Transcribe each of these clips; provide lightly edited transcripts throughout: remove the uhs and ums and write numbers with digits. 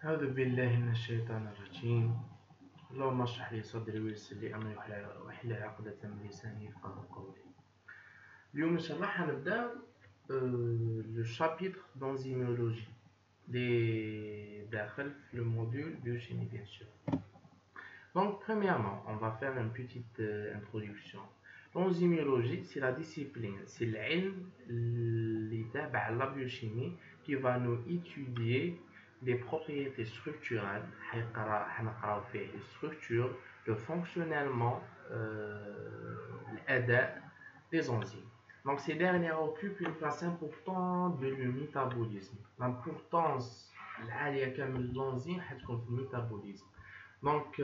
أعوذ بالله من الشيطان الرجيم. اللهم اشرح لي صدري ويسر لي أمري واحلل عقدة من لساني يفقهوا قولي. اليوم إن شاء الله حنبداو le chapitre d'enzymologie داخل le module biochimie bien sûr. Donc premièrement, on va faire une petite introduction. L'enzymologie, c'est la discipline, c'est l'ilm اللي تابع la biochimie qui va nous étudier les propriétés structurelles, حنقراو فيه les structures, le fonctionnement, l'adab des enzymes. Donc ces dernières occupent une place importante de le métabolisme. L'importance العالية كامل de l'enzyme حتكون في الميتابوليزم. Donc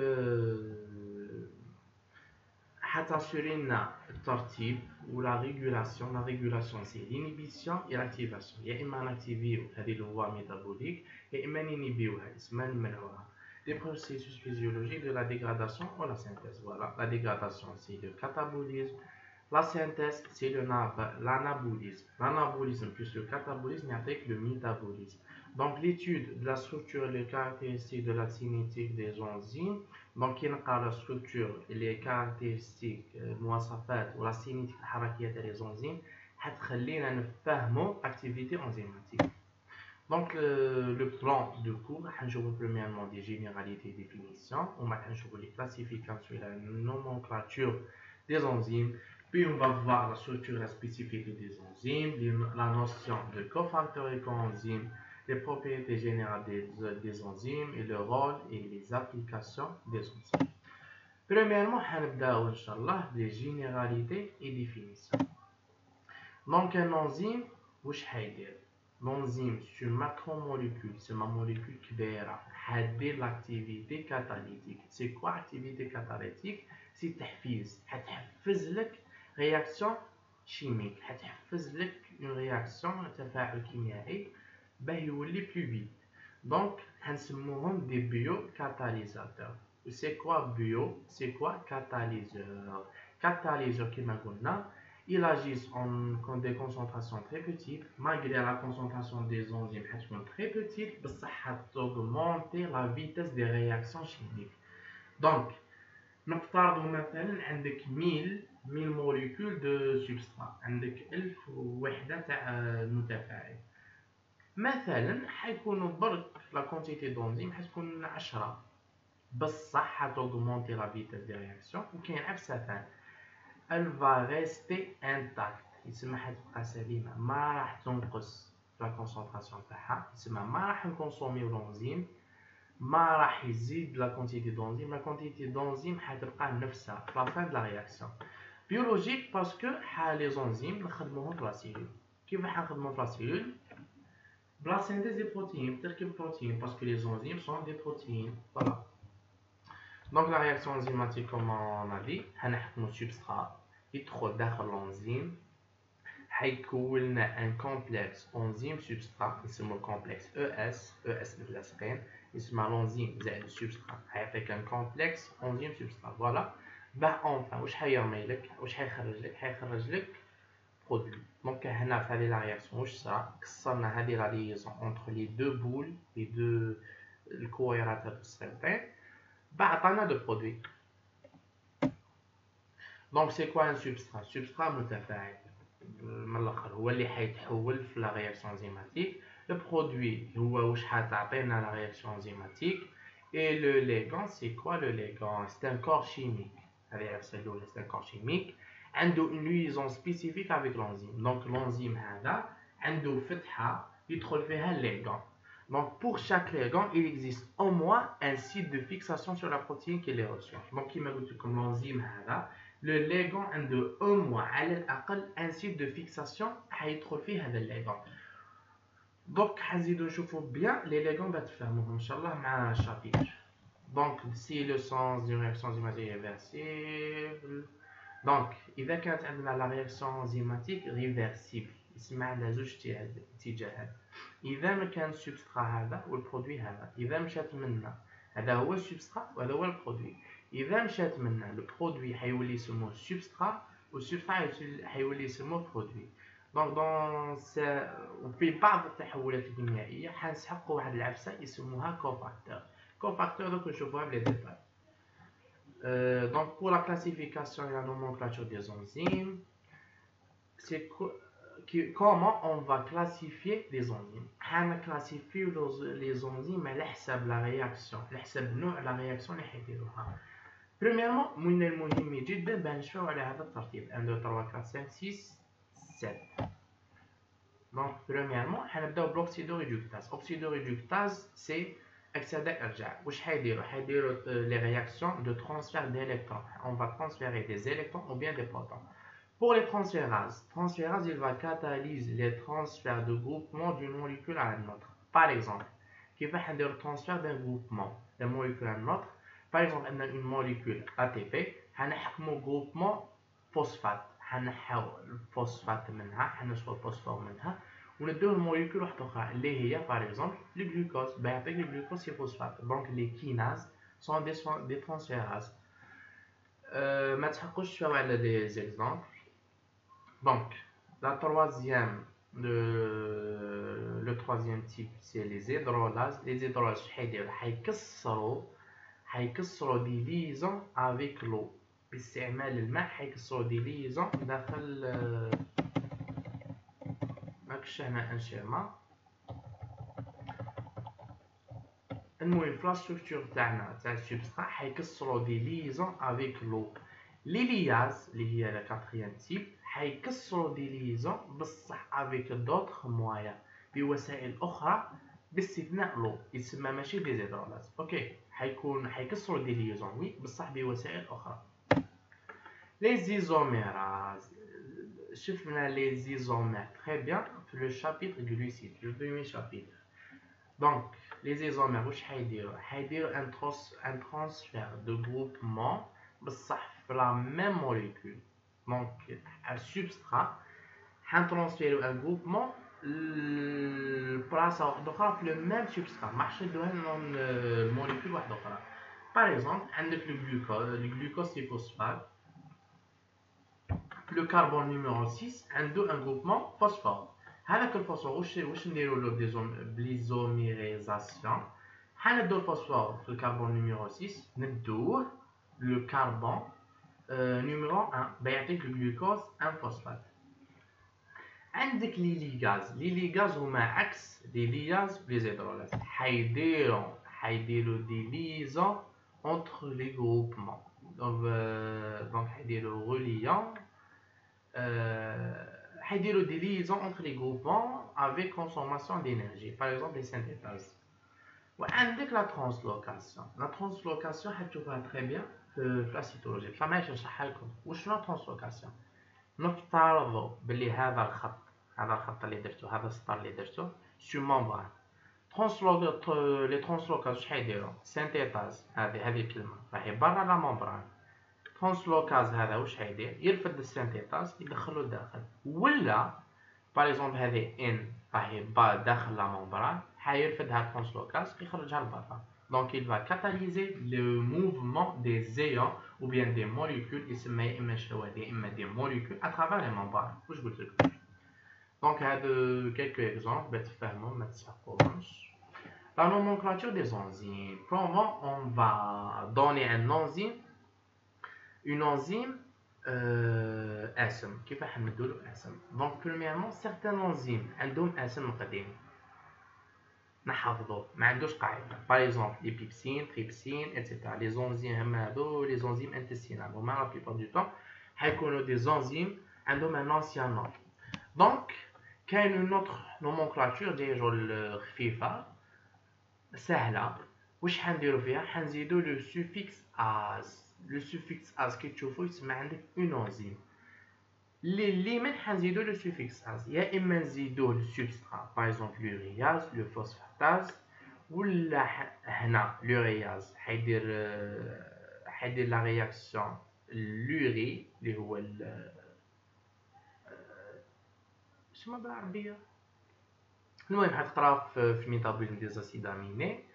حتassurer لنا الترتيب ou la régulation. La régulation c'est l'inhibition et l'activation. يا إما نactiفيو هذه الvoie métabolique يا إما نinhibيوها اسمها نمنعوها. Des processus physiologiques de la dégradation ou la synthèse. Voilà, la dégradation c'est le catabolisme. La synthèse c'est l'anabolisme. L'anabolisme plus le catabolisme avec le métabolisme. Donc l'étude de la structure et les caractéristiques de la cinétique des enzymes. Donc il y a la structure et les caractéristiques المواصفات ولا cinétique الحركية تاع les enzymes حتخلينا نفهموا l'activité enzymatique. Donc le plan de cours حنشوفوا premièrement des généralités et définitions, on va نشوفوا les classifications et la nomenclature des enzymes, puis on va voir la structure et la spécificité des enzymes, la notion de cofacteur et coenzyme, les propriétés générales des enzymes et le rôle et les applications des enzymes. Premièrement, حنبداو إن شاء الله des généralités et définitions. Donc un enzyme واش حيدير؟ L'enzyme c'est une macromolécule, c'est ma molécule كبيرة حدير l'activité catalytique. C'est quoi l'activité catalytique؟ c'est تحفيز، حتحفز لك réaction chimique، حتحفز لك une réaction تفاعل كيميائي باه يولي plus vite. Donc حنسموهم des biocatalysateurs. C'est quoi bio? C'est quoi catalyseur? Catalyseur كما قلنا ils agissent en des concentrations très petites, malgré la concentration des enzymes très petite, ça va augmenter la vitesse des réactions chimiques. Donc, نفترض مثلا عندك 1000 molécules de substrat، عندك 1000 وحدة تاع متفاعل. مثلا حيكونوا برك la quantité d'enzymes حتكون 10، بصح حتaugmenter la vitesse des réactions وكاين عفسة elle va rester intacte، يسمى حتبقى سليمة، ما راح تنقص لا كونسونطراسيون تاعها، يسمى ما راح نكونسوميو لونزيم، ما راح يزيد لا كونتيتي دونزيم، لا كونتيتي دونزيم حتبقى نفسها في لا فان د لا رياكسيون بيولوجيك، باسكو لي زونزيم نخدموهم في لا سيلول. كيف راح نخدمو في لا سيلول؟ بلا سينتيز دي بروتيين، تركيب بروتيين، باسكو لي زونزيم سون دي بروتيين. فوالا. دونك لا رياكسيون انزيماتيك كومون اون ا دي، حنحكمو سبسترات يدخل داخل الانزيم، حيكون لنا ان كومبلكس انزيم سبسترات نسموه كومبلكس اس متلاصقين، يسمى الانزيم زائد السبسترات، حيعطيك ان كومبلكس انزيم سبسترات. فوالا. باه اونفان واش حيرمي لك؟ واش حيخرج لك؟ حيخرج لك برودوي. دونك هنا في هذه لا رياكسيون واش صرا؟ كسرنا هذه لا ليزون اونتر لي دو بول، لي دو الكويرات هادو الصغيرتين، باه عطانا دو برودوي. Donc c'est quoi un substrat? Substrat متفاعل من الاخر هو اللي حيتحول في لا رياكسيون انزيماتيك. لو برودوي هو واش حتعطينا لا رياكسيون انزيماتيك. et le ligand c'est quoi le ligand? C'est un corps chimique. هذه عرفت الاولى، c'est un corps chimique عنده une liaison spécifique avec l'enzyme. donc l'enzyme هذا عنده فتحه يدخل فيها الليغان. Donc pour chaque ligand, il existe au moins un site de fixation sur la protéine qui les reçoit. Donc كما قلت لكم l'enzyme هذا le ligand عنده au moins على الأقل un site de fixation حيدخل فيه هذا الليغان. Donc حنزيدو نشوفو bien les ligands باش تفهموهم إن شاء الله مع الشابيتر. Donc si le sens d'une réaction enzymatique réversible. Donc إذا كانت عندنا la réaction enzymatique réversible يسمى عندها زوج اتجاهات. إذا ما كان السبسترا هذا والبرودوي هذا، إذا مشات منا هذا هو السبسترا وهذا هو البرودوي، إذا مشات منا البرودوي حيولي يسموه سبسترا والسبسترا حيولي يسموه برودوي. دونك وفي بعض التحولات الكيميائيه حنسحقوا واحد العفسه يسموها كوفاكتور. كوفاكتور دوك نشوفوها بلي ديتاي. Donc pour la classification et la nomenclature des enzymes, c'est comment on va classifier les enzymes. On classifie les enzymes على حسب la réaction، على حسب نوع la réaction اللي حيديروها. Premièrement, من المهم جدا باه نشوفوا على هذا الترتيب 1 2 3 4 5 6 7. Donc premièrement حنبداو بلوكسيدوريدوكتاز. اوكسيدوريدوكتاز سي اكسداء ارجاع. واش حيديروا لي رياكسيون دو ترانسفير d'électrons. On va transférer des électrons ou bien des protons. Pour les transférases, il va catalyser les transferts de groupement d'une molécule à une autre. Par exemple, كيفاش نديرو transfert d'un groupement d'un molécule à une autre. Par exemple, on a une molécule ATP, حنحكمو groupement phosphate. حنحاو الفوسفات منها، حنشفو الفوسفور منها وندوه لموليكول واحده اخرى اللي هي باغ اكزومبل لو جلوكوز. بيعطيك لو جلوكوز سي فوسفات. دونك لي كيناز سون دي ترانسفيراز. ما تحقوش تشوفوا على لي زيكزامبل. دونك لا تروازيام le troisième type c'est les hydrolases. Les hydrolases حيديروا حيكسروا دي ليزون avec l'eau. باستعمال الماء حيكسروا دي ليزون داخل ماكش هنا ان شيما. المهم في لا ستركتور تاعنا تاع السبسترا حيكسروا دي ليزون افيك لو. لي لياز اللي هي لا كاتريام تيب حيكسروا دي ليزون بصح افيك دوطخ موايا بوسائل اخرى باستثناء لو. يسمى ماشي دي زيدرولاز. اوكي حيكسروا دي ليزون وي بصح بوسائل اخرى. Les isomères. شفنا les isomères très bien في le chapitre glucides, le premier chapitre. Donc les isomères واش حيديروا un transfert de groupement بصح في la même molécule. Donc un substrat حنترانسفيرو un groupement لبلاصه واحده اخرى في le même substrat. ما حشدوها الموليكول واحده اخرى. Par exemple عندك le glucose c'est phosphate. Le carbone numéro 6 a un groupement phosphore. هذاك الفوسفور واش نديرو له بليزوميريزاسيون. حندو الفوسفور في الكربون نيميرو 6 ندوه لو كربون نيميرو 1 بيعطيك الجلوكوز ان فوسفات. عندك لي ليغاز هما عكس لي لياز بلي زيدرولاز. حيديرو دي ليزون entre les groupements. Donc حيديرو reliant حيديروا des liaisons entre les groupements avec consommation d'énergie, par exemple les synthétases. وعندك la translocation. La translocation حتشوفها très bien في la cytologie. فما نشرحها لكم. وشنو la translocation؟ نفترضوا باللي هذا الخط اللي درتو، هذا السطر اللي درتو sur membrane. les translocations واش حيديروا؟ synthétase هذه الكلمة راهي برا لا membrane. ترانسلوكاز هذا واش حيدير؟ يرفد السينتيتاز يدخلو داخل. ولا باغ اكزومبل هذه ان راهي داخل لا ممبران حيرفدها ترانسلوكاز يخرجها لبرا. دونك il va catalyser le mouvement des ions ou bien des molécules. يسمى يا اما شواذ يا اما des molécules à travers les membranes. واش قلت لكم؟ دونك هادو quelques exemples باش تفهموا ما تسحقوهمش. La nomenclature des enzymes. Comment on va donner un enzyme une enzyme اسم. كيف حنمدوا له اسم؟ دونك premièrement certains enzymes عندهم اسم قديم نحفظوه ما عندوش قاعده. باغ اكزومبل لي بيبسين تريبسين ايتترا. لي زونزيم هما هادو لي زونزيم انتستينال هما لا بليبار دو طون حيكونوا دي زونزيم عندهم ان انسيان نوم. دونك كاين اون اوتر نومونكلاتور ديجو الخفيفه سهله. واش حنديرو فيها؟ حنزيدو لو سوفيكس از. Le suffixe as كي تشوفو يسمى عندك une enzyme. اللي من حنزيدو لو سوفيكس as يا اما نزيدوه للسبسترا باغ اكزومبل لورياز لو فوسفاتاز. ولا هنا لورياز حيدير لا رياكسيون لوري اللي هو شنو بالعربيه. المهم حتقرا في الميتابوليزم دي زاسيد اميني.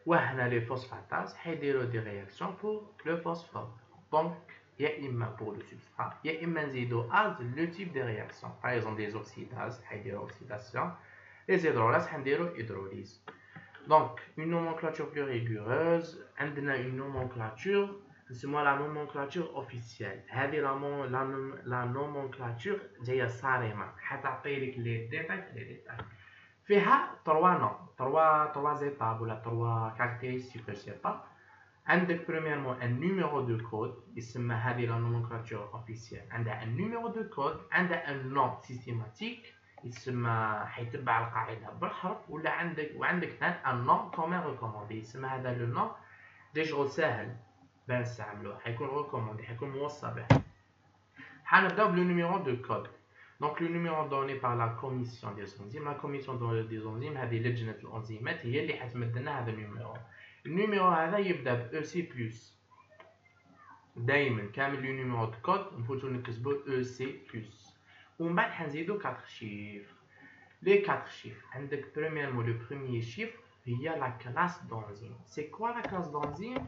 وهنا les phosphatase حيديروا des réactions pour le phosphore. Donc يا إما pour le substrat يا إما نزيدو as le type de réaction. Par exemple des oxydases حيديرو oxydation, les hydrolases حنديرو hydrolyse. Donc une nomenclature plus rigoureuse, عندنا une nomenclature نسموها la nomenclature officielle. هذه la nomenclature جايه صارمه حتعطي لك لي ديتاي فيها 3 نوع 3 étapes ولا 3 caractéristiques principales. عندك premièrement un numéro de code يسمى هذه la nomenclature officielle. عندها un numéro de code, عندها un nom systématique يسمى حيتبع القاعده بالحرف، ولا عندك ثاني un nom commun recommandé يسمى هذا le nom دي شغل ساهل باه نستعملوه، حيكون recommandé حيكون موصى به. حنبداو بلو numéro de code. Donc le numéro donné par la commission des enzymes. La commission des enzymes هذه لجنة الأنزيمات هي اللي حتمد لنا هذا النيميرو. النيميرو هذا يبدا ب EC بلس. دايما كامل لو نيميرو دو كود نفوتو نكتبو EC بلس. ومن بعد حنزيدو 4 شيفر. لي 4 شيفر عندك premièrement le premier chiffre هي la classe d'enzyme. C'est quoi la classe d'enzyme؟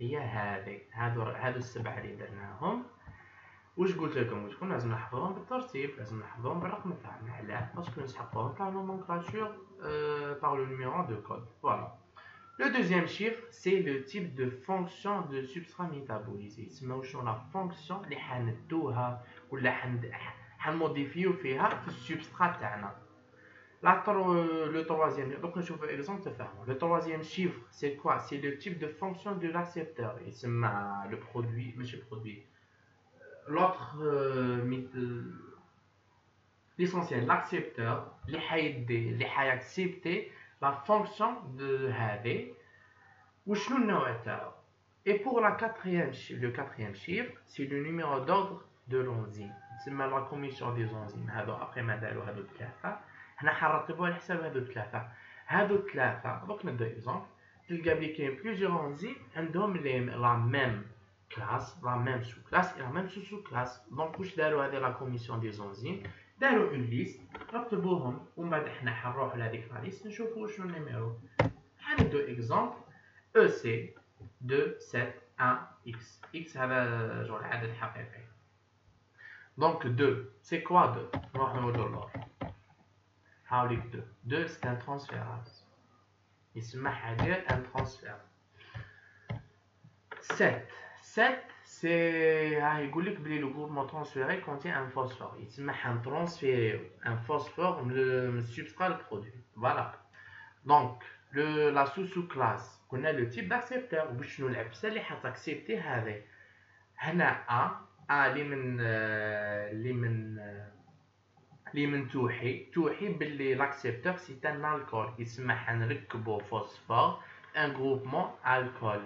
هي هادو السبعة اللي درناهم. واش قلت لكم واش كنا لازم نحفظهم بالترتيب، لازم نحفظهم بالرقم تاعهم. علاه؟ باسكو نسحقوهم تاع nomenclature par le numéro de code. Voilà. Le deuxième chiffre c'est le type de fonction de substrat métabolisé. يسمى شنو لا فونكسيون اللي حندوها ولا حنموديفيو فيها في السبسترات تاعنا. Le troisième, donc je vais exemple تفهموا. Le troisième chiffre c'est quoi؟ C'est le type de fonction de l'accepteur. يسمى le produit ماشي produit. L'autre l'essentiel l'accepteur اللي حيaccepter la fonction de هذه وشنو النوع تاعو. Et pour le quatrième chiffre c'est le numéro d'ordre de l'enzyme. تسمى la commission des enzymes. هذو après ما داروا هذو ثلاثه حنا حنرتبوها على حساب هذو ثلاثه. دوك ندير اكزومبل تلقى بلي كاين بليزيور انزيم عندهم لا ميم classe, la même sous-classe et la même sous-classe. Donc واش داروا هذه la commission des enzymes؟ داروا une liste رتبوهم ومن بعد حنا حنروحوا لهذيك لا ليست نشوفوا شنو النيميرو. حندو اكزومبل EC 2 7 1 X. X هذا جوج العدد حقيقي. Donc 2 c'est quoi 2؟ نروح نولوا لور. حاوليك 2 c'est un transférase. يسمى حاجه un transfert. 7 c'est يقول لك بلي le groupement transféré contient un phosphore. يتسمى حنترانسفيريو un phosphore من le substrat le produit. Voilà. Donc la sous-classe قلنا le type d'accepteur. باش شنو العبسه اللي حتاكسبتي هذه هنا اللي من توحي باللي l'accepteur c'est un alcool. يتسمى حنركبو فوسفور un groupement alcool.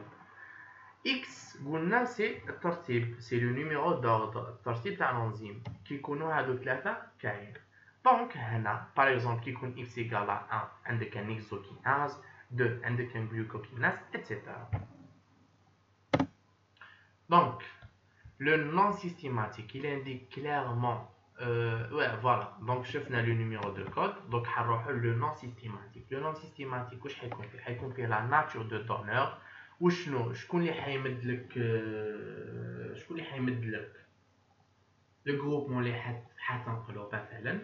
X قلنا سي الترتيب سي لو نيميرو دوردر الترتيب تاع الانزيم كي يكونوا هادو ثلاثه كاين. دونك هنا باغ اكزومبل كي يكون اكس ايكال 1 عندك ان اكزوكيناز 2 عندك ان جلوكوكيناز اتسيتيرا. دونك لو نون سيستيماتيك il indique clairement voilà. دونك شفنا لو نيميرو دو كود. دونك حنروحوا لو نون سيستيماتيك. لو نون سيستيماتيك واش حيكون فيه لا ناتور دو دونور وشنو شكون اللي حيمد لك لو جروبمون اللي حتنقلو مثلا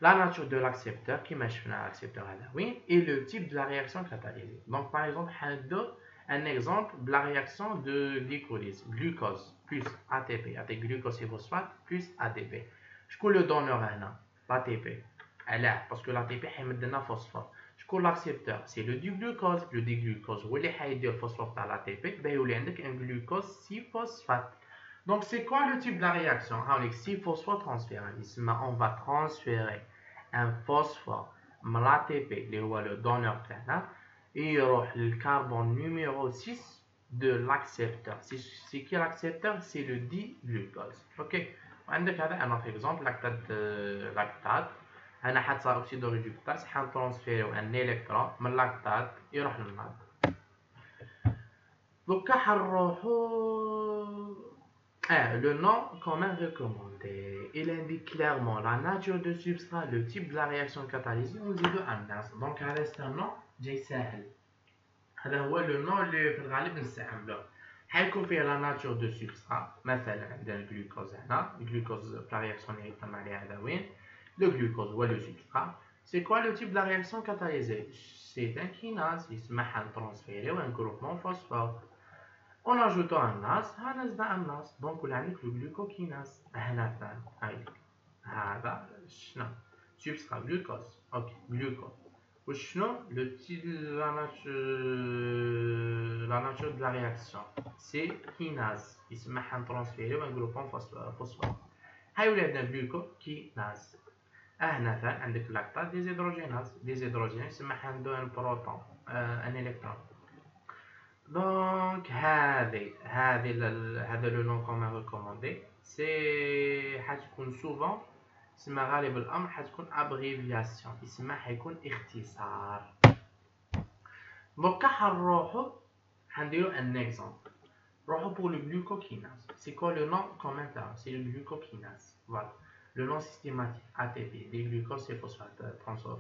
لا ناتور دو لاكسبتور كيما شفنا لاكسبتور هذا وين اي لو تيب دو لا رياكسيون كاتاليزي. دونك باغ اكزومبل حندو ان اكزومبل بلا رياكسيون دو غليكوليز glucose plus ATP glucose phosphate plus ADP. شكون لو دونور هنا؟ l'ATP. علاه؟ باسكو l'ATP حيمد لنا فوسفور. شكون l'accepteur؟ c'est le diglucose. le diglucose هو اللي حيدير الفوسفور تاع l'ATP باه يولي عندك un glucose 6 phosphate. donc c'est quoi le type de la réaction؟ هاوليك 6 phosphore transférase. يسمى on va transférer un phosphore من l'ATP اللي هو le donneur تاعنا يروح للكربون numéro 6 de l'accepteur. c'est qui l'accepteur؟ c'est le diglucose. ok. وعندك هذا un autre exemple lactate. هنا حتصير اوكسيدو ريدكتاز حنترانسفيريو ان الكترون من لاكتات يروح للناد. دوكا حنروحو le nom commun recommandé. Il indique clairement la nature de substrat, le type de la réaction catalysée ونزيدو الناس. دونك هذا c'est un nom جاي ساهل. هذا هو لو نو اللي في الغالب نستعملوه. حيكون فيه لا ناتور دو سبسترا. مثلا عندنا الجلوكوز هنا، الجلوكوز بلا رياكسيون اللي يتم عليها هذا وين لو جلوكوز هو لو سبسترا. سي كوا لو تيب لا رياكسيون كاتاليزي؟ سي ان كيناز يسمح نترونسفيريو ان جروبمون فوسفور اون اجوتو ان ناس، ها نزدنا ان ناس دونك ولا عندك لو جلوكوكيناز. هنا ثاني هاي هذا شنو سبسترا جلوكوز. اوكي جلوكوز وشنو لو تيب لا ناتور دو لا رياكسيون؟ سي كيناز يسمح نترونسفيريو ان جروبمون فوسفور. هاي ولادنا جلوكوكيناز. هنا ثاني عندك لاكتاز ديزيدروجيناز، ديزيدروجين يسمح عنده ان بروتون ان الكترون. دونك هذا لو نون كومون ريكوموندي سي حتكون سوفون يسمى غالب الامر حتكون ابريفياسيون، يسمى حيكون اختصار. دوكا حنروحو حنديرو ان اكزومبل. روحو بور لو glucokinase. C'est quoi le nom commun là? C'est le glucokinase. Voilà. Le nom systématique ATP des glucoses c'est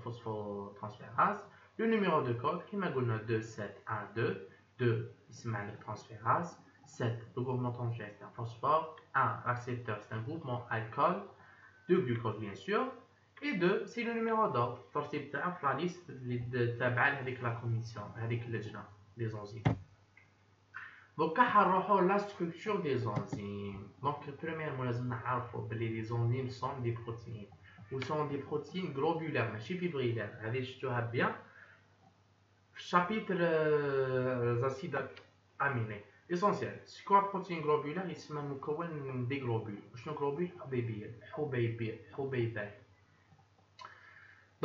phosphotransférase. Le numéro de code qui m'a donné 2712. 2 اسمها عندك transférase. 7 le groupement transférase c'est un phosphore. 1 l'accepteur c'est un groupement alcool. 2 glucose bien sûr. Et 2 c'est le numéro d'ordre. الترتيب تاعها في لا ليست اللي تابعه لهذيك لا كوميسيون هذيك اللجنه دي زونزيم. دوكا حنروحو لا ستركتور دي زونزيم. دونك بريميرمون لازم نعرفو بلي لي زونزيم سون دي بروتيين و سون دي بروتيين غلوبولار ماشي فيبريلار. هذه شفتوها بيان في الشابيتر زاسيد اميني اسونسيال. سكوا بروتين غلوبولار يسمى مكون من دي غلوبول. شنو غلوبول؟ حبيبات.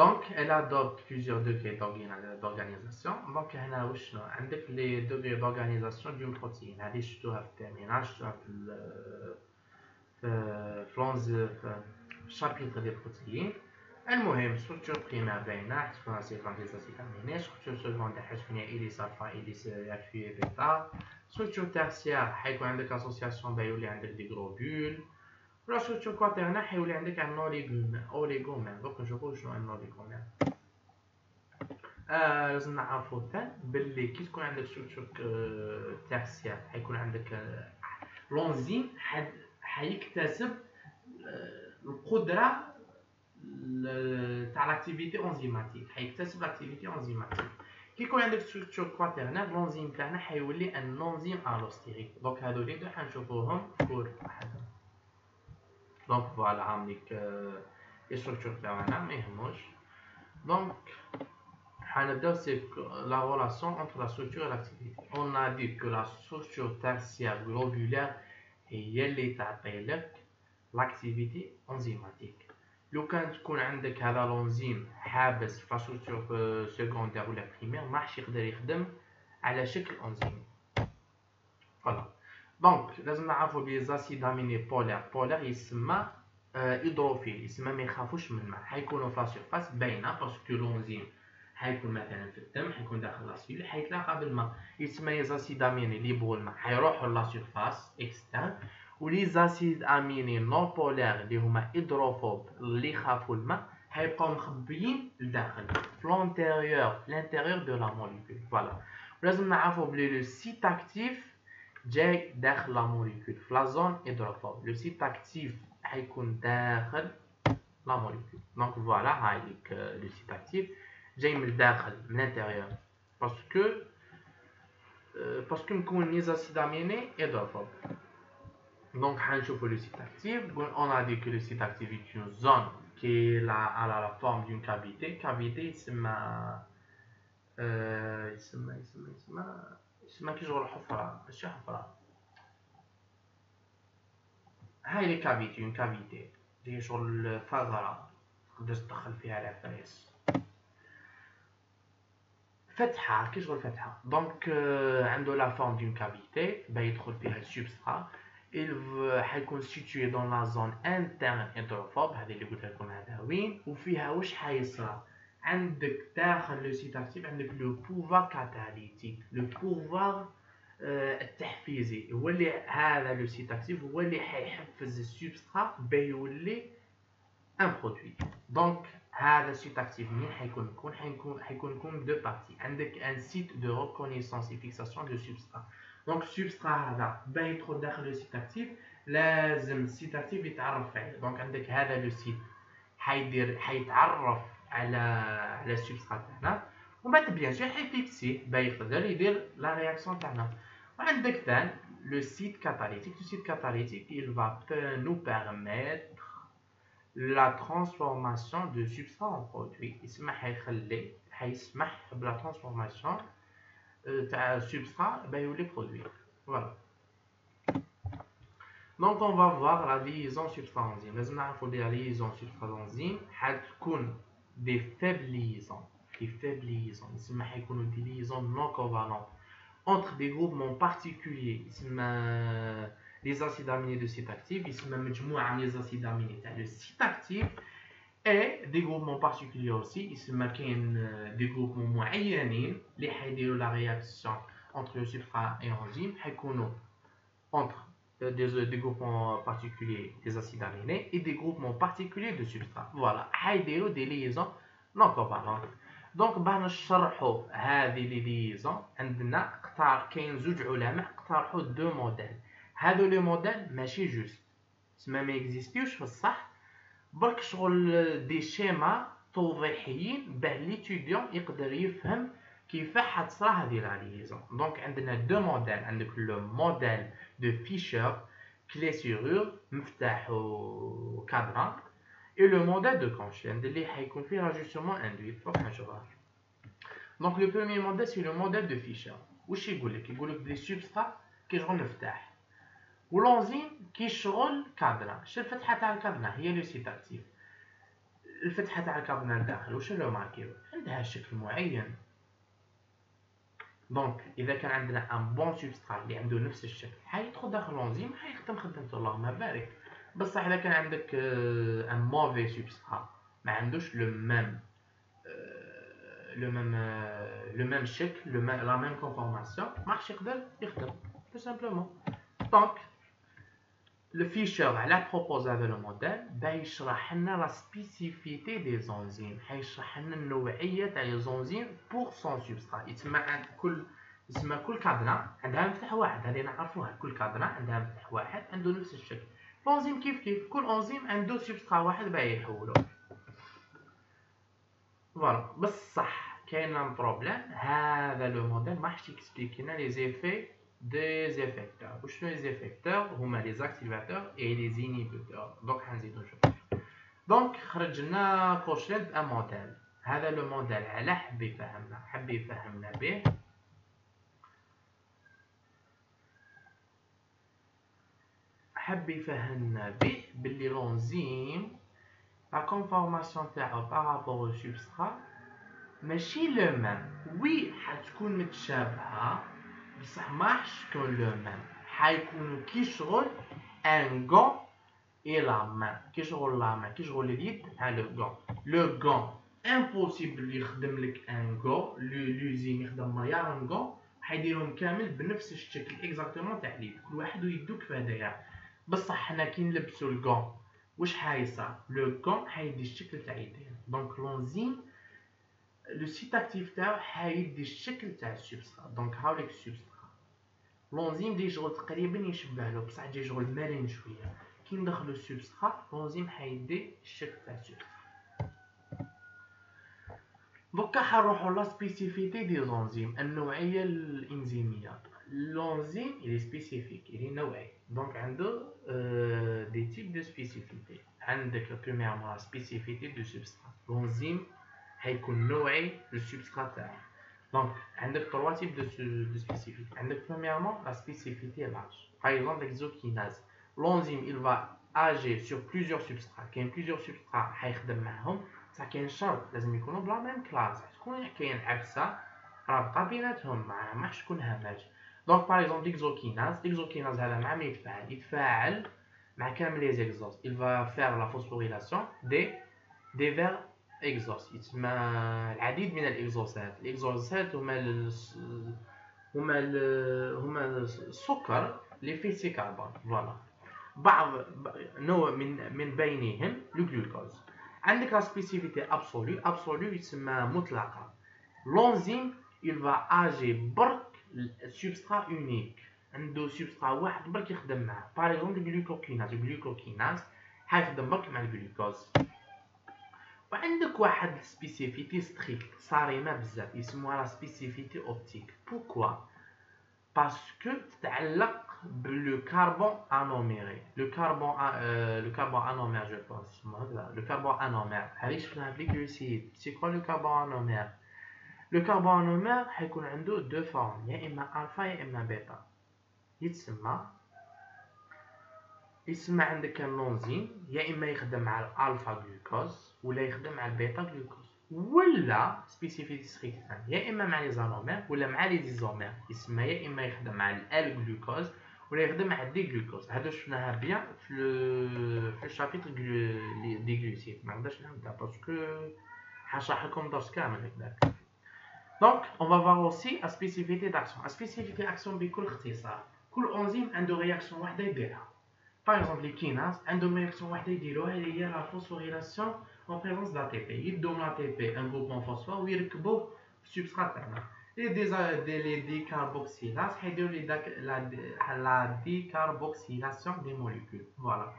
Donc, elle adopte plusieurs degrés d'organisation. Donc, هنا وشنو عندك les degrés d'organisation d'une protéine. هذه شفتوها في الترمينال، شفتوها في الشابيتر دي بروتيين. المهم structure primaire باينة حتكون سيكون دي زاسيد اميني. structure secondaire حتكون يا إليس ألفا إليس أكيو بيتا. structure tertiaire حيكون عندك association بيولي عندك دي غلوبول. La structure quaternaire حيولي عندك un oligomère. دوك نشوفو شنو ان oligomère. لازم نعرفو ثاني بلي كي تكون عندك structure tertiaire حيكون عندك لونزيم حيكتسب القدرة تاع لاكتيفيتي انزيماتيك، حيكتسب لاكتيفيتي انزيماتيك. كي يكون عندك structure quaternaire لونزيم تاعنا حيولي ان انزيم الوستيريك. دونك هادو لي دو حنشوفوهم فور وحدهم. دونك فوالا عامليك لي ستركتور تاعنا ما يهموش. دونك حنبداو سي لا ريلاسيون انتر لا ستركتور و لاكتيفيتي. اون ا دي كو لا ستركتور تيرسيير غلوبولار هي اللي تعطي لك لاكتيفيتي انزيماتيك. لو كان تكون عندك هذا لونزيم حابس في لا ستركتور سيكوندير ولا بريمير ما راحش يقدر يخدم على شكل انزيم. فوالا دونك لازم نعرفو بلي زاسيد اميني بولار يسمى هيدروفيل، يسمى ما يخافوش من الماء. حيكونوا في لا سيرفاس باينه باسكو لونزيم حيكون مثلا في الدم، حيكون داخل لا سيل، حيتلاقى بالماء. يسمى زاسيد اميني اللي يبغوا الماء حيروحوا لا سيرفاس اكسترن. ولي زاسيد اميني نون بولار اللي هما هيدروفوب اللي يخافوا الماء حيبقاو مخبيين لداخل في لانتيريور دو لا موليكول. فوالا لازم نعرفو بلي لو سيت اكتيف جاي داخل لا موليكول في لا زون هيدروفوب. لو سيت اكتيف حيكون داخل لا موليكول. دونك فوالا هاي ليك لو سيت اكتيف جاي من الداخل من الانتيريور باسكو مكون زاسيد اميني هيدروفوب. دونك حنشوفو لو سيت اكتيف. اون ا دي كو لو سيت اكتيف est une zone qui est على la forme d'une cavité يسمى يسمى كي شغل حفرة ماشي حفرة. هاي لي كافيتي اون كافيتي دي شغل ثغرة تقدر تدخل فيها العفايس. فتحة كي شغل فتحة. دونك عنده لا فورم دون كافيتي باغي يدخل فيها السبسترا. حيكون سيتوي دون لا زون انترن هيدروفوب هذه اللي قلت لكم هذا وين. وفيها واش حيصرى عندك داخل لو سيت اكتيف عندك لو بوفوار كاتاليتيك. لو بوفوار التحفيزي هو اللي هذا لو سيت اكتيف هو اللي حيحفز السبسترا باه يولي ان برودوي. دونك هذا السيت اكتيف منين حيكون دو بارتي. عندك ان سيت دو ريكونيسونس اي فيكساسيون دو سبسترا. دونك السبسترا هذا باه يدخل داخل لو سيت اكتيف لازم السيت اكتيف يتعرف عليه. دونك عندك هذا لو سيت حيتعرف على السبسترا تاعنا، ومن بعد بيان سور حيفيكسيه باه يقدر يدير لا رياكسيون تاعنا. وعندك ثاني le site catalytique. Le site catalytique, il va nous permettre la transformation de substrat en produit. يسمح بلا transformation تاع substrat باه يولي produit. Voilà. Donc on va voir la liaison substrat-enzyme. لازم نعرفوا la liaison substrat-enzyme حتكون des faibles liaisons. Des faibles liaisons. يسمح يكونوا des liaisons non covalentes entre des groupements particuliers. Les acides aminés de site actif, les acides aminés de site actif, et des groupements particuliers aussi. Des groupements moyens qui font la réaction entre le substrat et l'enzyme, entre des groupements particuliers des acides aminés et des groupements particuliers de substrat. Voilà, des liaisons non covalentes. دونك باه نشرحوا هذه لي ليزون عندنا كاين زوج علماء اقترحوا دو موديل. هادو لي موديل ماشي جوست تسمى ما اكزيستيوش في الصح، برك شغل دي شيما توضيحيين باه ليتيديون يقدر يفهم كيف حتصرى هذه لا ليزون. دونك عندنا دو موديل. عندك لو موديل دو فيشر كلي سيرور مفتاح و كادران، et le modèle de Conchen, اللي حيكون فيه l'ajustement induit. Donc le premier modèle c'est le modèle de Fischer. واش يقول لك؟ يقول لك بلي سبسترا كيشغل مفتاح والانزيم كيشغل كادران. شو الفتحه تاع الكادران؟ هي لو سيت اكتيف. الفتحه تاع الكادران داخل واش لو ماركيو عندها شكل معين. دونك اذا كان عندنا ان بون سبسترا اللي عنده نفس الشكل حيدخل داخل الانزيم حيخدم خدمته اللهم بارك. بصح اذا كان عندك ان موفي سبسترا ما عندوش لو ميم شكل لا ميم كونفورماسيون ما راحش يقدر يخدم tout simplement. دونك لو فيشر على بروبوز هذا لو موديل باه يشرح لنا لا سبيسيفيتي دي زونزيم، حيشرح لنا النوعيه تاع لي زونزيم بور سون سبسترا. يتسمى عند كل كادران عندها مفتاح واحد، هذه نعرفوها. كل كادران عندها مفتاح واحد عنده نفس الشكل. الانزيم كيف كل انزيم عنده سبسترا واحد باه يحولو. فوالا بصح كاين ان بروبليم. هذا لو موديل ما راحش يكسبليكينا لي زيفي دي زيفيكتور. وشنو لي زيفيكتور؟ هما لي زاكتيفاتور اي لي انيبيتور. دونك حنزيدو نشوف. دونك خرج لنا كوشلين بان موديل. هذا لو موديل على حب يفهمنا به باللي لونزيم لا كونفورماسيون تاعو بارابور au substrat ماشي لو ميم. وي حتكون متشابهه بصح ما راحش تكون لو ميم. حيكونوا كيشغل ان غون اي لا مان. كيشغل اليد مع لو غون امبوسيبل يخدم لك ان غون. لوزين يخدم مليار غون حيديرهم كامل بنفس الشكل اكزاكتومون تاع اليد، كل واحد ويدو كيف داير. بصح حنا كي نلبسو الغون واش حيصرى؟ لو غون حيدي الشكل تاع يدينا. دونك لونزيم لو سيت اكتيف تاعو حيدي الشكل تاع السبسترا. دونك هاوليك السبسترا لونزيم دي شغل تقريبا يشبه له بصح دي شغل مرن شويه. كي ندخلو السبسترا لونزيم حيدي الشكل تاع السبسترا. دوكا حنروحو لا سبيسيفيتي دي لونزيم، النوعيه الانزيميه. l'enzyme il est spécifique, il est نوعي. donc عنده des types de spécificité. عندك premièrement la spécificité du substrat. l'enzyme حيكون نوعي للسبسترات تاعه. donc عندك trois types de spécificité. عندك premièrement la spécificité large. par exemple l'exokinase. l'enzyme il va agir sur plusieurs substrats. كاين plusieurs substrats حيخدم معهم بصح كاين شرط لازم يكونوا بلا ميم كلاس. تكون كاين عكسه رابطه بيناتهم ما راحش تكون هماج. Donc par exemple l'exokinase هذا مع من يتفاعل مع كامل les exos. Il va faire la phosphorylation des vers exos. يتسمى العديد من الاكزوسات. الاكزوسات هما السكر اللي فيه سي كربون. فوالا بعض نوع من بينهم الجلوكوز. عندك la spécificité absolue. Absolue يسمى مطلقة. L'enzyme il va agir برك substrat unique. عنده substrat واحد برك يخدم معاه. Par exemple الجلوكوكيناز حيخدم برك مع الجلوكوز. وعندك واحد spécificité stricte صارمة بزاف يسموها la spécificité optique. Pourquoi? Parce que تتعلق le carbone anoméré. Le carbone anomère, je pense. Le carbone anomère. هذه شفناها في الجلوسيد. C'est quoi le carbone anomère? Le carbone anomère حيكون عنده deux formes. يا إما ألفا يا إما بيتا. يتسمى عندك النونزيم يا إما يخدم على الألفا جلوكوز ولا يخدم على البيتا جلوكوز. ولا سبيسيفيتي ستريكت يا اما مع لي زانومير ولا مع لي ديزومير. يسمى يا اما يخدم مع ال جلوكوز ولا يخدم مع الدي جلوكوز. هادو شفناها بيان في الشابيتر دي جلوسيد ما نقدرش نعاودها باسكو حنشرح لكم درس كامل هكذاك. دونك اون فا فوار اوسي ا سبيسيفيتي داكسيون. ا سبيسيفيتي اكسيون بكل اختصار. كل انزيم عنده رياكسيون واحده يديرها. باغ اكزومبل لي كيناز عندهم رياكسيون واحده يديروها اللي هي لا فوسفوريلاسيون en présence d'ATP. يدوم l'ATP un groupement phosphore ويركبوه في السبسترات تاعنا. les décarboxylases حيديروا la décarboxylation des molécules. Voilà.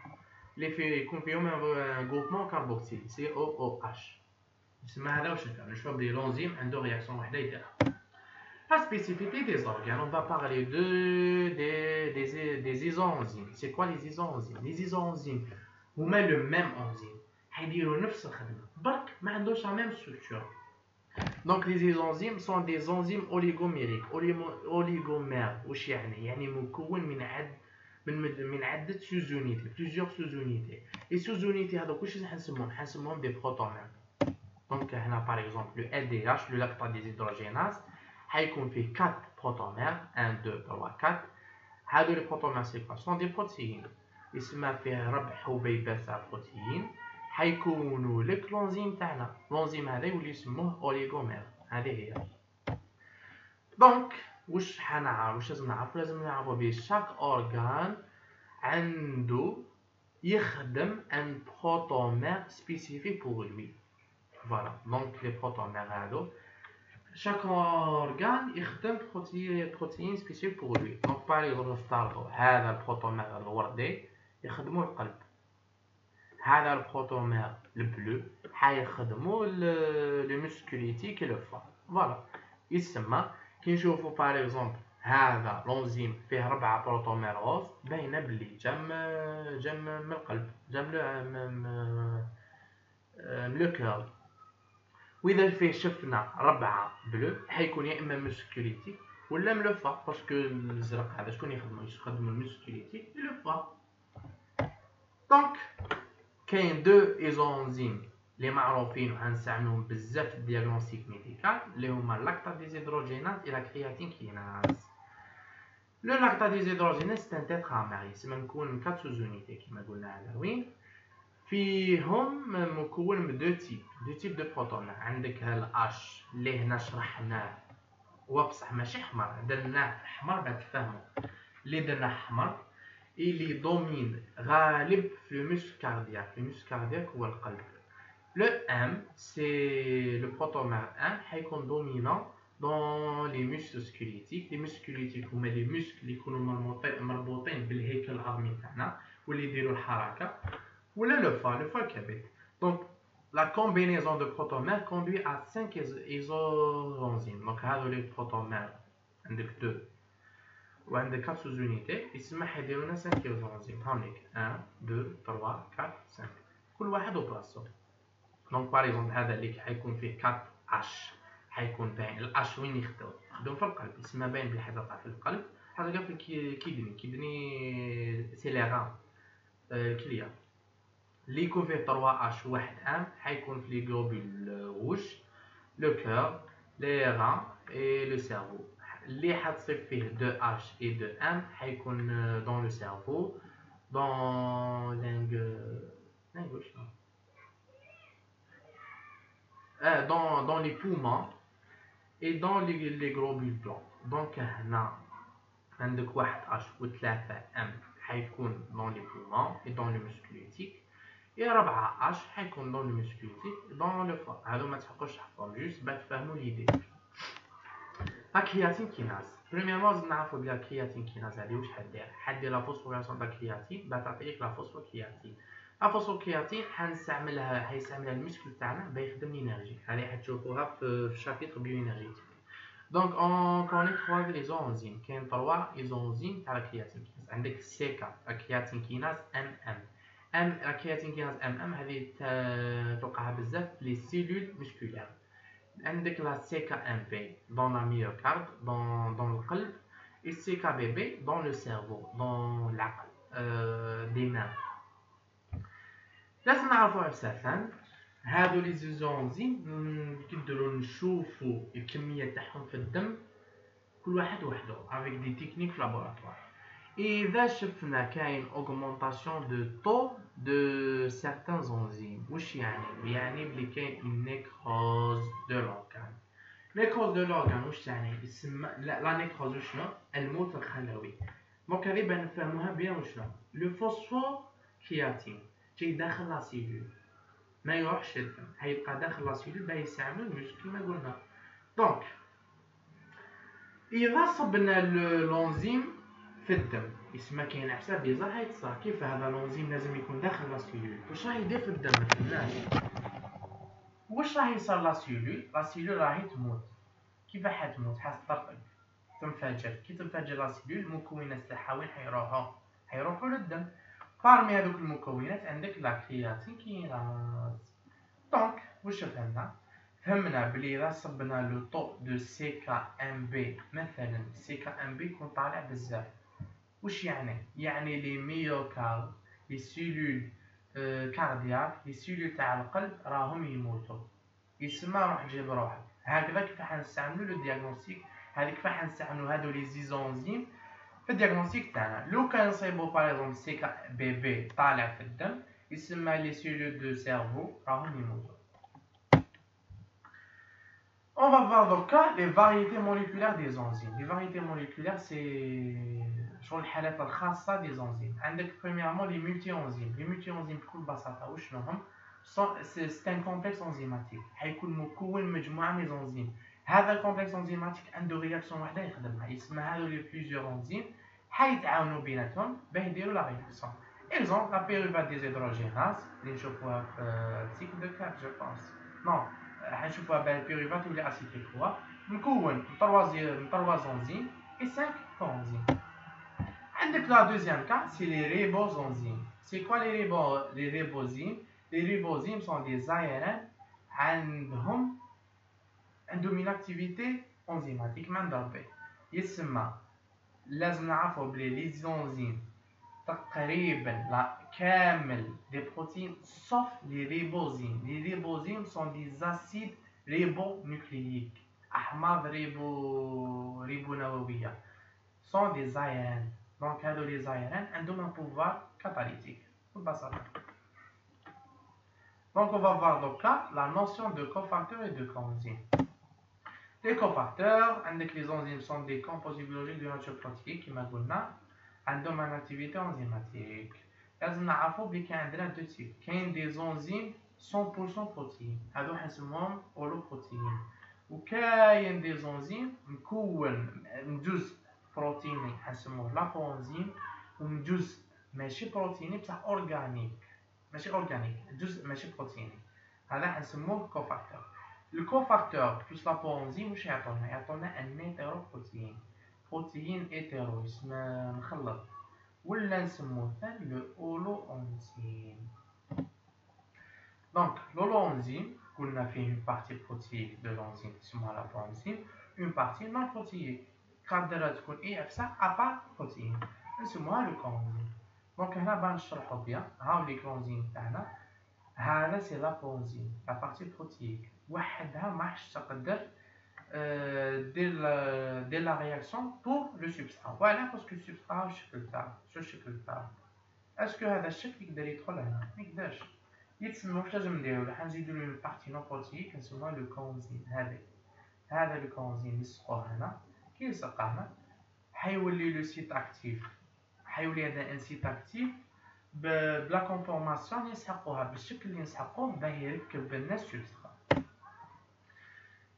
Les fait يكون فيهم un groupement carboxyle COOH. يسمى هذا واش كان نشوف بلي l'enzyme عنده رياكسيون واحده يديرها. La spécificité des organes, on va parler des isoenzymes. C'est quoi les isoenzymes? Les isoenzymes, on met le même enzyme. يديروا نفس الخدمة برك ما عندوش la même structure. Donc les isoenzymes sont des enzymes oligomériques. Oligomère واش يعني مكون من عدة sous-unités, plusieurs sous-unités. Les sous-unités هذوك واش حنسموهم des protomères. Donc هنا par exemple le LDH, le lactate déshydrogénase حيكون فيه 4 protomères 1 2 3 4. هادو les protomères c'est quoi? sont des protéines. يسمى فيه ربع حبيبات تاع بروتين حيكونوا لك لونزيم تاعنا. لونزيم هذا يولي يسموه اوليغومير. هذه هي. دونك واش لازم نعرفوا؟ لازم نعرفوا بلي شاك اورغان عنده يخدم ان بروتومير سبيسيفيك بور لوي. فوالا دونك لي بروتومير هادو شاك اورغان يخدم بروتين سبيسيفيك بور لوي. دونك باغ نفترضوا هذا البروتومير الوردي يخدموا القلب. هذا البروتومير البلو حيخدموا لو مسكوليتيك لو فوا. فوالا يسمى كي نشوفوا باغ اكزومبل هذا لونزيم فيه 4 بروتومير روز باينه بلي جا من القلب جا من لو كور. واذا فيه شفنا 4 بلو حيكون يا اما مسكوليتيك ولا من لو فوا باسكو الزرق هذا شكون يخدموا المسكوليتيك لو فوا. دونك كاين دو ايزوانزيم اللي معروفين وغنستعملوهم بزاف في الدياغنوستيك ميديكال اللي هما لاكتات ديزيدروجيناز الى كرياتين كيناز. لو لاكتات ديزيدروجيناز سي ان تيترامير يسمى مكون من 4 سوزونيتي كما قلنا على وين فيهم مكون من دو تيب دو بروتون. عندك الاش اللي هنا شرحناه هو بصح ماشي احمر درناه احمر باش تفهموا اللي درنا احمر اللي دومين غالب في المسك كاردياك. المسك كاردياك هو القلب. لو ام سي لو بروتومير ام حيكون دومينون دون لي مسكل سكيليتيك. لي مسكل سكيليتيك هما لي مسكل اللي يكونوا مربوطين بالهيكل العظمي تاعنا واللي يديروا الحركه ولا لو فا الكبد. دونك la combinaison de protomères conduit à 5 isoenzymes. donc هادو لي بروتومير عندك 2 وعندك 4 سوزونيتي يسمى حيديروا لنا 5 ايزوانزيم. هاوليك 1 2 3 4 5 كل واحد وبلاصتو. دونك باغ اكزومبل هذا اللي حيكون فيه 4 اش حيكون باين الاش وين يخدم في القلب يسمى باين بلي حاجه في القلب حاجه في الكيدني سي لي غان الكليه. اللي يكون فيه 3 اش واحد ام حيكون في لي غلوبول روج لو كور لي غان اي لو سيرفو. اللي حتصيب فيه 2 اش اي 2 ام حيكون دون لو سيرفو دون dans les poumons et dans les globules blancs. donc هنا عندك 1 H و 3 M حيكون dans les poumons et dans le muscle. et 4 H حيكون dans le musculatif dans le foie. هادو ما تحقوش تحفظهم juste باش تفهموا l'idée. La créatine kinase. Premièrement, لازم نعرفوا بلا الكرياتين كيناز هذه واش حدير. حدير لا فوسفوريلاسيون تاع الكرياتين باش تعطيك لا فوسفوكرياتين. لا فوسفوكرياتين حيستعملها المسكل تاعنا باش يخدم الانرجي. هذه حتشوفوها في الشابتر بيو انرجيتيك. Donc on connaît 3 isoenzymes. كاين 3 isoenzymes تاع الكرياتين كيناز. عندك سيكا الكرياتين كيناز ام الكرياتين كيناز ام هذه توقعها بزاف لي سيلول مسكولير. عندك لا CKMP dans la myocarde dans le قلب et CKBB dans le cerveau dans العقل des nerfs. لازم نعرفوا بسرعة هادو لي زيزونزيم نقدروا نشوفوا الكمية تاعهم في الدم كل واحد وحده avec des techniques في laboratoire. إذا شفنا كاين augmentation de taux de certains enzymes واش يعني بلي كاين une nécrose de l'organe. nécrose de l'organe واش تعني يسمى لا nécrose وشنو الموت الخلوي. دونك هذه باه نفهموها بيان وشنو لو فوسفوكرياتين جاي داخل لا سيلول ما يروحش للدم حيبقى داخل لا سيلول باه يساعدو المسكل كما قلنا. دونك إذا صبنا الانزيم في الدم يسمى كاين عفسه بيزار هاي تصرا كيف هذا الانزيم لازم يكون داخل لا سيلول. واش راح يدير في الدم الناس واش راح يصير لا سيلول راهي تموت. كيف حتموت حتطرطق تنفجر. كي تنفجر لا سيلول المكونات تاعها وين حيروحوا للدم. بارمي هذوك المكونات عندك لا كرياتين كيناز. دونك واش فهمنا بلي اذا صبنا لو طو دو CKMB مثلا CKMB يكون طالع بزاف واش يعني لي ميوكارد لي سيلول كاردياك لي سيلول تاع القلب راهم يموتوا يسمى روح جيب روحك. هكذا كيف حنستعملوا لو دياغنوستيك. هذيك كيف حنستعملوا هادو لي زيزونزيم في الدياغنوستيك تاعنا. لو كان نصيبوا باغ اكزومبل CKBB طالع في الدم يسمى لي سيلول دو سيرفو راهم يموتوا. On va voir donc les variétés moléculaires des enzymes. Les variétés moléculaires, c'est شغل الحالات الخاصة des enzymes. عندك premièrement les multi-enzymes. Les multi-enzymes بكل بساطة وشنو هم؟ c'est un complexe enzymatique. حيكون مكون مجموعة من الانزيم. هذا الكومبلكس انزيماتيك عنده رياكسيون وحده يخدمها يسمى هذو لي بليزيور انزيم حيتعاونوا بيناتهم باه يديروا لا رياكسيون. اكزومبل لا بيروفات دي زيدروجيناز اللي نشوفوها في السيكل دو كاب جو بونس نو حنشوفوها بالبيروفات ولا اسيتيك هو مكون من 3 انزيم et 5 coenzymes. عندك لا دوزيام كا سي لي ريبوزانزيم. سي كوا لي ريبوزيم؟ لي ريبوزيم سون دي ARN عندهم une activité enzymatique مندربة يسمى لازم نعرفوا بلي لي زونزيم تقريبا لا كامل دي بروتين sauf les ribozymes. Les ribozymes sont des acides ribonucléiques أحماض ريبونووية sont des ARN. donc هادو les ARN عندهم un pouvoir catalytique ببساطة. donc on va voir donc là la notion de cofacteur et de coenzyme. Les cofacteurs, les enzymes sont des composés biologiques de nature protéique كما قلنا عندهم une activité enzymatique. لازم نعرفوا بلي كاين عندنا دو تيب. كاين دي زونزيم 100% بروتين هادو حنسموهم اولوبروتين وكاين دي زونزيم مكون من جزء بروتيني حنسموه لاكوانزيم ومن جزء ماشي بروتيني بصح اورغانيك ماشي اورغانيك جزء ماشي بروتيني هذا حنسموه كوفاكتور. الكوفاكتور بلس لا بوانزيم واش يعطونا ان هيتيروبروتين بروتين هيتيرو يسمى مخلط ولا نسموه ثاني لو اولو انزيم. دونك لولو انزيم قلنا فيه اون بارتي بروتييك دو لانزيم تسموها لا بوانزيم اون بارتي نون بروتييك قادره تكون اي عفسه ابار بروتين نسموها لو كونزيم. دونك هنا باه نشرحو بيان هاو لي كونزيم تاعنا. هذا سي لا بوانزيم لا بارتي بروتييك وحدها ما راحش تقدر دير لا رياكسيون بور لو سبسترا. فوالا باسكو السبسترا الشكل تاعو شو الشكل تاعو اسكو هذا الشكل يقدر يدخل هنا ما يقدرش يتسمى. واش لازم نديرو راح نزيدو له بارتي نون بروتييك نسموها لو كونزيم. هذا لو كونزيم نسقوه هنا كي يلصق هنا حيولي لو سيت اكتيف حيولي هذا ان سيت اكتيف بلا كونفورماسيون اللي نسحقوها بالشكل اللي نسحقوه باه يركب لنا السبسترا.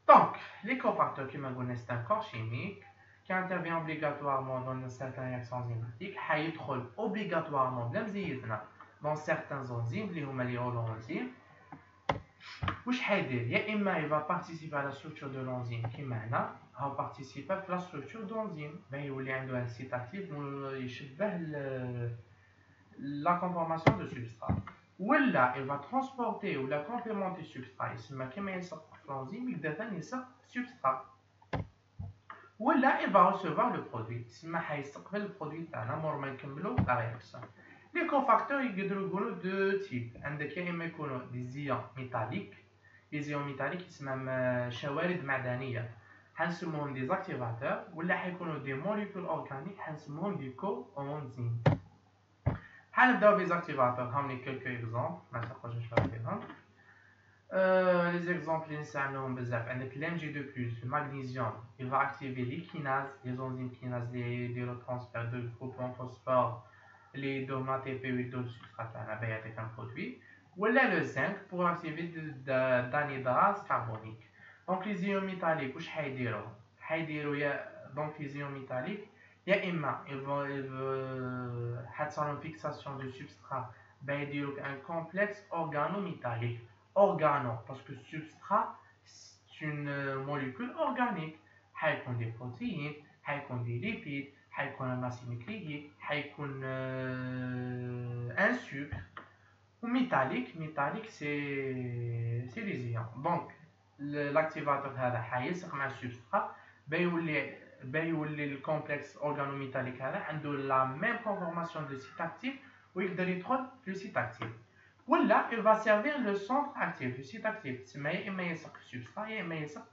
دونك لي كوفاكتور كيما قلنا سي ان كور شيميك qui intervient obligatoirement dans certaines réactions enzymatiques حيدخل obligatoirement بلا مزيدنا dans certains enzymes اللي هما لي هولوانزيم. واش حيدير؟ يا اما il va participer à la structure de l'enzyme كيما هنا هاو participer في la structure d'enzyme باه يولي عنده ان سيت اكتيف يشبه la conformation de substrat. ولا il va transporter ou la complémenter substrat يسمى كيما يلصق في l'enzyme يبدا ثاني يلصق substrat. ولا il va recevoir le produit يسمى حيستقبل البرودوي تاعنا مور ما نكملو لا رياكسيون. لي كوفاكتور يقدروا يكونوا دو تيب، عندك يا اما يكونوا دي زيون ميتاليك، لي زيون ميتاليك يسمى شوارد معدنيه حنسموهم دي زاكتيفاتور، ولا حيكونوا دي موليكول اورغانيك حنسموهم دي كو اونزيم. حنبداو بي زاكتيفاتور، هاهم لي كلكو اكزومبل ما تبقاوش نشرح فيهم. لي زيكزومبل اللي نستعملوهم بزاف عندك الام جي دو بلس المغنيسيوم il va activer les kinases, les enzymes kinases des retransferts de groupes en phosphore les dômes ATP ou les dômes substrat avec un produit. Ou là le zinc pour activer d'anhydrase carbonique. Donc les ions métalliques واش حيديروا يا donc les ions métalliques يا اما حتصير fixation de substrat يديروا un complexe organométallique. Organo parce que substrat c'est une molécule organique. حيكون des protéines, حيكون des lipides, حيكون un acide nucléique, حيكون un sucre. Ou métallique c'est les ions. Donc l'activateur هذا حيلصق مع السبسترات بيولي الكومبلكس organométallique هذا عنده la même conformation de site actif ويقدر يدخل في السيت actif. ولا il va servir le centre actif. le site actif تسمى يا اما يلصق في السبسترات يا اما يلصق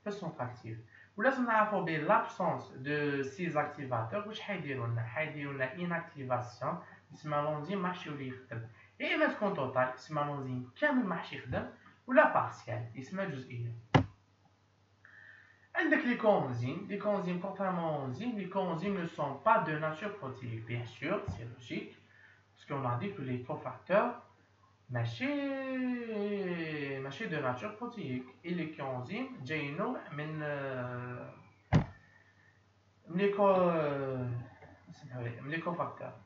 في السونتر actif. ولازم نعرفوا بين l'absence de ces activateurs واش حيديروا لنا inactivation يسمى l'enzyme ماحش يولي يخدم، يا اما تكون توتال يسمى l'enzyme كامل ماحش يخدم، ولا بارسيال يسمى جزئيا. عندك les coenzymes contrairement aux enzymes, les coenzymes ne sont pas de nature protéique. Bien sûr, c'est logique parce qu'on a dit que les cofacteurs ماشي de nature protéique et les coenzymes جايين من les cofacteurs.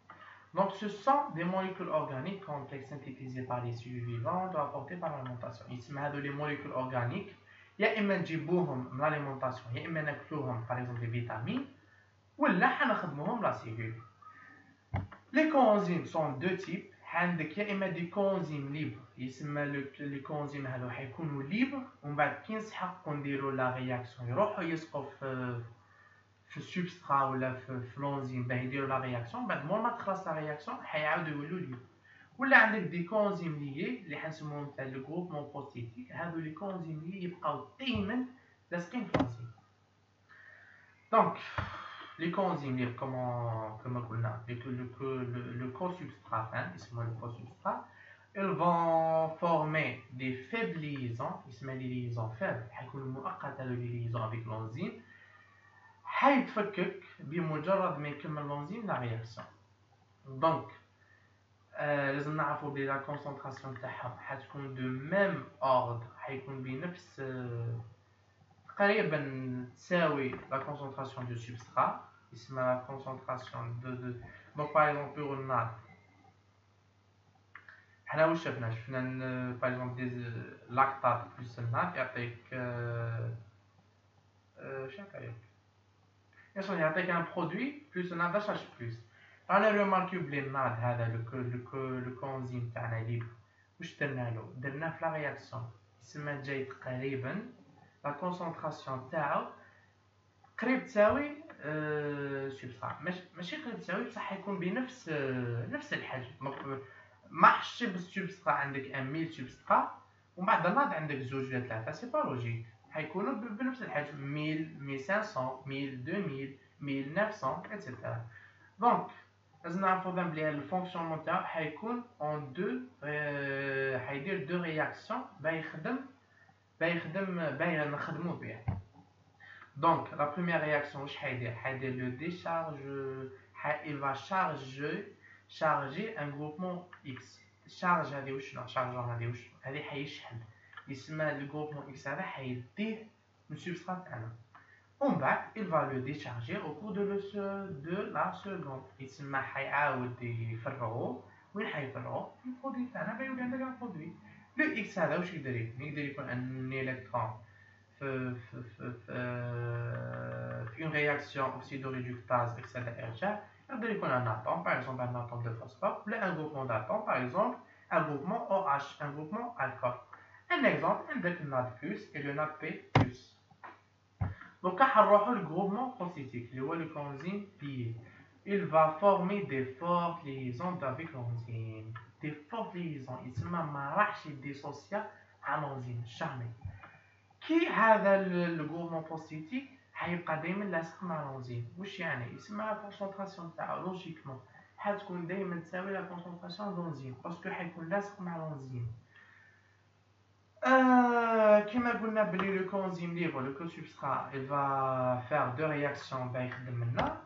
Donc ce sont des molécules organiques complexes synthétisées par les cellules vivantes ou apportées par l'alimentation. يسمى هذو les molécules organiques يا اما نجيبوهم من l'alimentation يا اما ناكلوهم par exemple les vitamines ولا حنخدموهم لا cellule. Les coenzymes sont deux types. عندك يا اما دي كونزيم ليبر يسمى لي كونزيم هذو حيكونوا ليبر ومن بعد كي نسحقوا نديروا لا رياكسيون يروحوا يسقوا في السبسترا ولا في لونزيم باه يديروا لا رياكسيون، بعد مور ما تخلص لا رياكسيون حيعاودوا يولوا ليبر. ولا عندك دي كونزيم ليي اللي حنسموهم تاع لو غروبمون بروتيتيك، هذو لي كونزيم لي يبقاو دائما لاصقين في لونزيم. دونك les coenzymes libres, comme on a le co-substrat, le co-substrat, ils vont former des faibles liaisons, ils se mettent des liaisons faibles, des liaisons avec l'enzyme, حيتفكك بمجرد ما يكمل l'enzyme la réaction. Donc لازم نعرفوا بلي la concentration تاعهم حتكون de même ordre، حيكون بنفس تقريبا تساوي la concentration du substrat. اسمها la concentration de donc par exemple pour le NAD حنا واش شفنا par exemple des lactate plus الناد يعطيك واش يعطيك un produit plus الناد H plus. انا ريماركيو بلي الناد هذا لو كونزيم تاعنا ليبر واش درنا في لا رياكسيون يسمى جاي تقريبا لا كونسونطراسيون تاعو قريب تساوي سبسترات، ماشي قريب تساوي بصح حيكون بنفس نفس الحجم. ما حسب السبسترات عندك 1000 سبسترات ومن بعد الناد عندك 2 ولا 3 سي با لوجيك، حيكونوا بنفس الحجم 1000 1500 1000 2000 1900 ايتترا. دونك لازم نعرفوا بلي الفونكسيونمون تاعو حيكون اون دو حيدير دو رياكسيون باهي نخدموا بها. Donc, la première réaction, il va charger شارجي ان جروبمون اكس. الشارج هذه وشنو؟ شارجون هذه وشنو؟ هذه حيشحن، يسمى الجروبمون اكس هذا حيديه من السبسترات تاعنا، ومن بعد il va le décharger au cours de la seconde. يسمى حيعاود يفرغو. وين حيفرغو؟ البرودوي تاعنا بيولي عندك البرودوي. لو اكس هذا واش يقدر يكون؟ يقدر يكون ان الكترون في une réaction oxydoréductase etc. يقدر يكون un atome, par exemple un atome de phosphore, ou un groupement d'atomes, par exemple un groupement OH, un groupement alcool. Un exemple, عندك le NAD+, et le NADP+. Donc là, on va le groupement procyclique, le coenzyme pi. Il va former des fortes liaisons avec l'enzyme. Des fortes liaisons. Il se marche dissocié à l'enzyme. Jamais. Qui a le groupement procyclique? حيبقى دائما لاصق مع الانزيم. واش يعني؟ يسمى لا كونسونطراسيون تاعو لوجيكمون حتكون دائما تساوي لا كونسونطراسيون د الانزيم باسكو حيكون لاصق مع الانزيم. كما قلنا بلي لو كونزيم ليبر لو كوسبسترا il va faire deux réactions باش يخدم لنا.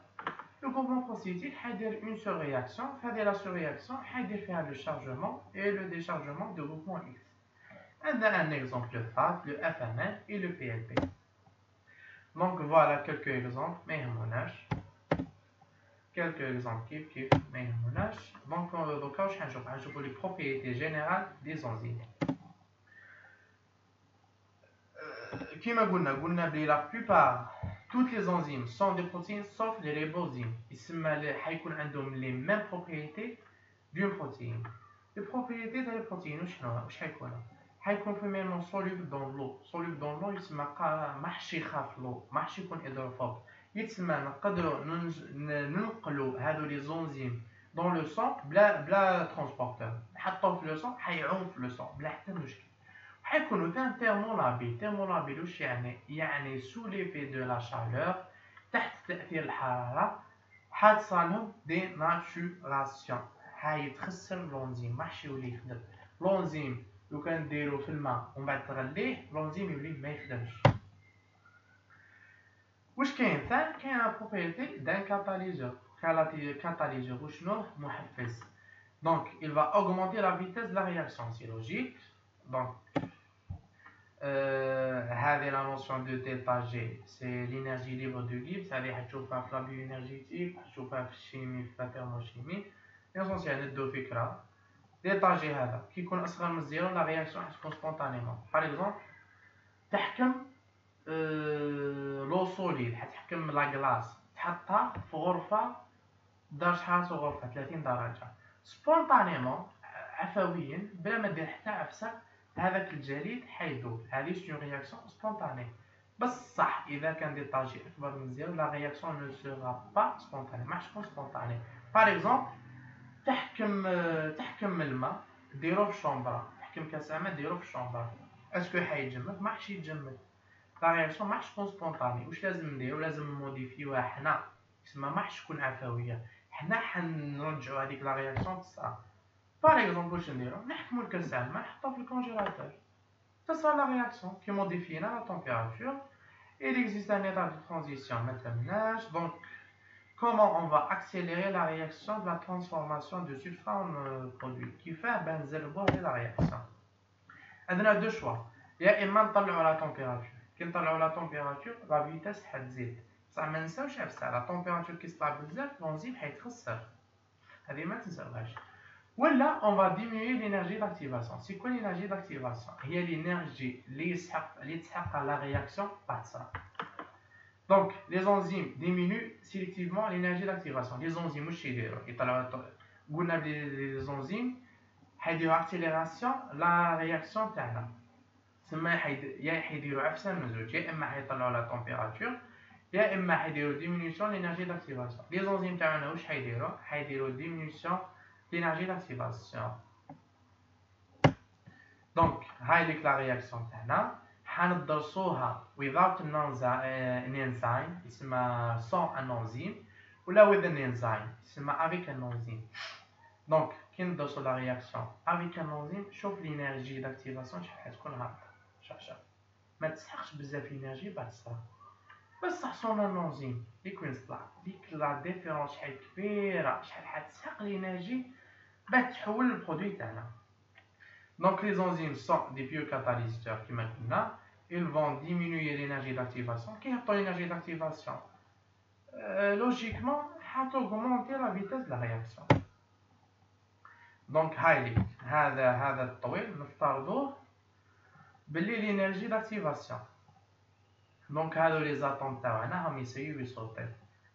لو groupement procyclique حيدير une seule réaction. في هذه لا seule réaction حيدير فيها le chargement et le déchargement du groupement X. عندنا un exemple le FAD, le FMN et le PLP. Donc voilà quelques exemples, ما يهموناش. Quelques exemples كيف ما يهموناش. Donc دوكا واش حنشوفوا les propriétés générales des enzymes. كما قلنا بلي la plupart toutes les enzymes sont des protéines sauf les ribozymes. يسمى حيكون عندهم les mêmes propriétés d'une protéine. Les propriétés تاع البروتين واش حيكونوا؟ حيكون premièrement soluble dans l'eau. Soluble dans l'eau يسمى ماحش يخاف لو، ماحش يكون هيدروفوب. يتسمى نقدروا ننقلوا هادو لي زونزيم dans le sang بلا ترانسبورتور. نحطوه في لو sang حيعوم في لو sang بلا حتى مشكل. حيكونوا ثان thermolabile. thermolabile واش يعني؟ يعني sous l'effet de la chaleur تحت تأثير الحرارة حتصالهم dénaturation. حيتخسر الانزيم ماحش يولي يخدم. الانزيم لو كان ديرو في الماء ومن بعد تغليه الانزيم يولي ما يخدمش. واش كاين ثاني؟ كاين لا بروبريتي دان كاتاليزور. كاتاليزور وشنو؟ محفز. دونك il va augmenter la vitesse de la réaction. C'est logique. Donc هذه لا نوسيون دو دلتا جي سي لينيرجي ليبر دو غيبس. هذه حتشوفها في لا بيو انرجيتيك، حتشوفها في الشيمي، في لا ثيرموشيمي. ليسونسيال ندو فكره. دلتا جي هذا كي يكون اصغر من الزيرو لا رياكسيون حتكون سبونطانيمون. باغ اكزومبل تحكم لو سوليد، حتحكم لا كلاص تحطها في غرفه درجه حراره غرفه 30 درجه سبونطانيمون عفويا بلا ما دير حتى عفسه هذاك الجليد حيذوب. هذه سي رياكسيون سبونطاني. بصح اذا كان دلتا جي اكبر من زيرو لا رياكسيون نو سيغا با سبونطاني، ما حتكون سبونطاني. باغ اكزومبل تحكم الماء ديرو في الشومبرا، تحكم كاس ماء ديرو في الشومبرا، اسكو حيتجمد؟ ما حش يتجمد. لا رياكسيون ما حش تكون سبونطاني. واش لازم نديرو؟ لازم نموديفيوها حنا، تسمى ما حش تكون عفويه. حنا حنرجعوا هذيك لا رياكسيون تصرا. باغ اكزومبل واش نديرو؟ نحكمو الكاس تاع الماء نحطوه في الكونجيلاتور، تصرا لا رياكسيون كي موديفينا لا تمبيراتور. Il existe un état de transition maintenant. Donc comment on va accélérer la réaction de la transformation de substrat en produit qui fait نزربوا هذه la réaction. عندنا deux choix. يا اما نطلعوا لا تمبيراتور. كي نطلعوا لا تمبيراتور لا فيتاس حتزيد. بصح ما نساوش بصح لا تمبيراتور كي طلع بزاف الانزيم حيتخسر، هذه ما تنساوهاش. ولا on va diminuer l'énergie d'activation. C'est quoi l'énergie d'activation؟ هي l'énergie اللي تسحق la réaction تصرا. Donc les enzymes diminuent sélectivement l'énergie d'activation. Les enzymes واش يديروا؟ يطلعوا قلنا بلي les enzymes حيديروا accélération la réaction تاعنا. تسمى يا حيديروا عفسه من زوج، يا اما حيطلعوا لا تمبيراتور يا اما حيديروا diminution l'énergie d'activation. Les enzymes تاعنا واش حيديروا diminution l'énergie d'activation. Donc هاي ليك لا رياكسيون تاعنا حندرسوها without an enzyme يسمى sans un enzyme، ولا with an enzyme يسمى avec un enzyme. Donc كي ندرسو لا رياكسيون avec un enzyme شوف l'énergie d'activation شحال حتكون هابطه. شوف ما تسحقش بزاف l'énergie بعد الصرا. بصح صون ان انزيم اللي يكون صلاح ديك لا ديفيرونس شحال كبيره، شحال حتسحق لينيرجي باش تحول البرودوي تاعنا. دونك لي زونزيم سون دي بيوكاتاليزاتور كيما قلنا، ils vont diminuer l'énergie d'activation. كي يهبطوا l'énergie d'activation logiquement حتوغمونتي لا فيتاس دو لا رياكسيون. دونك هايلي هذا الطويل نفترضوه باللي لينيرجي داكتيفاسيون. دونك هادو لي زاتوم تاعنا هم يسيو يصوتو،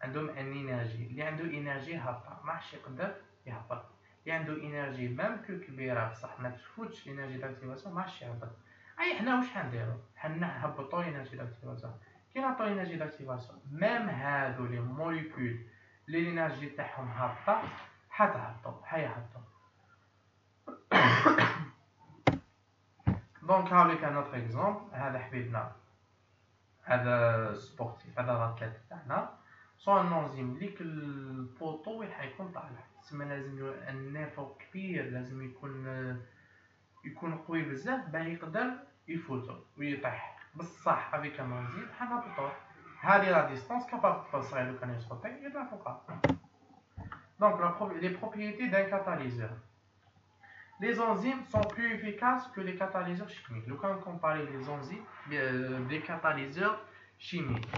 عندهم ان انرجي، اللي عنده انرجي هابطه ما عادش يقدر يهبط، اللي عنده انرجي ميم كو كبيره بصح ما تفوتش انرجي داكتيفاسيون ما عادش يهبط. اي حنا واش حنديرو؟ حنهبطو انرجي داكتيفاسيون. كي نعطو انرجي داكتيفاسيون ميم هادو لي موليكول لي الانرجي تاعهم هابطه حيهبطو. دونك هاوليك ان اوتر اكزومبل، هذا حبيبنا هذا سبورتيف، هذا الاتليت تاعنا صون انزيم ليك البوطو وين حيكون طالع، تسمى لازم النافو كبير، لازم يكون قوي بزاف باه يقدر يفوتو ويطيح. بصح افيك ان انزيم حنهبطوه، هذه لا ديستانس كاباب تصغير لو كان يسقط يطلع فوقها. دونك les propriétés d'un catalyseur. Les enzymes sont plus efficaces que les catalyseurs chimiques. Quand on compare les enzymes des catalyseurs chimiques,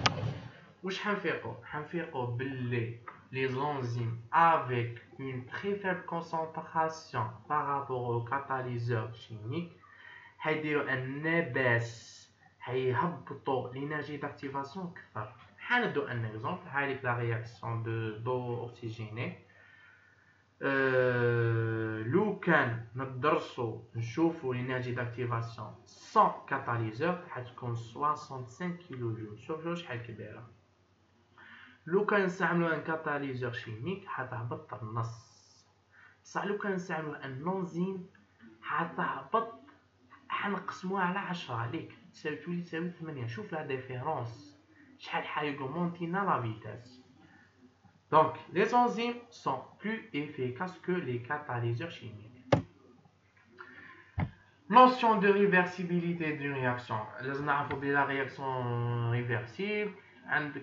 les enzymes avec une très faible concentration par rapport aux catalyseurs chimiques, l'énergie d'activation. Un exemple, la réaction d'eau oxygénée. لو كان ندرسو نشوفو l'énergie d'activation sans catalyseur حتكون 65 كيلو جول. شوفوا شحال كبيره. لو كان نستعملو ان كاتاليزور شيميك حتهبط النص، بصح لو كان نستعملو ان انزيم حتهبط، حنقسموها على 10 ليك تساوي 8. شوف لا ديفيرونس شحال حيغمونتينا لا فيتاس. Donc, les enzymes sont plus efficaces que les catalyseurs chimiques. Notion de réversibilité d'une réaction. La réaction réversible,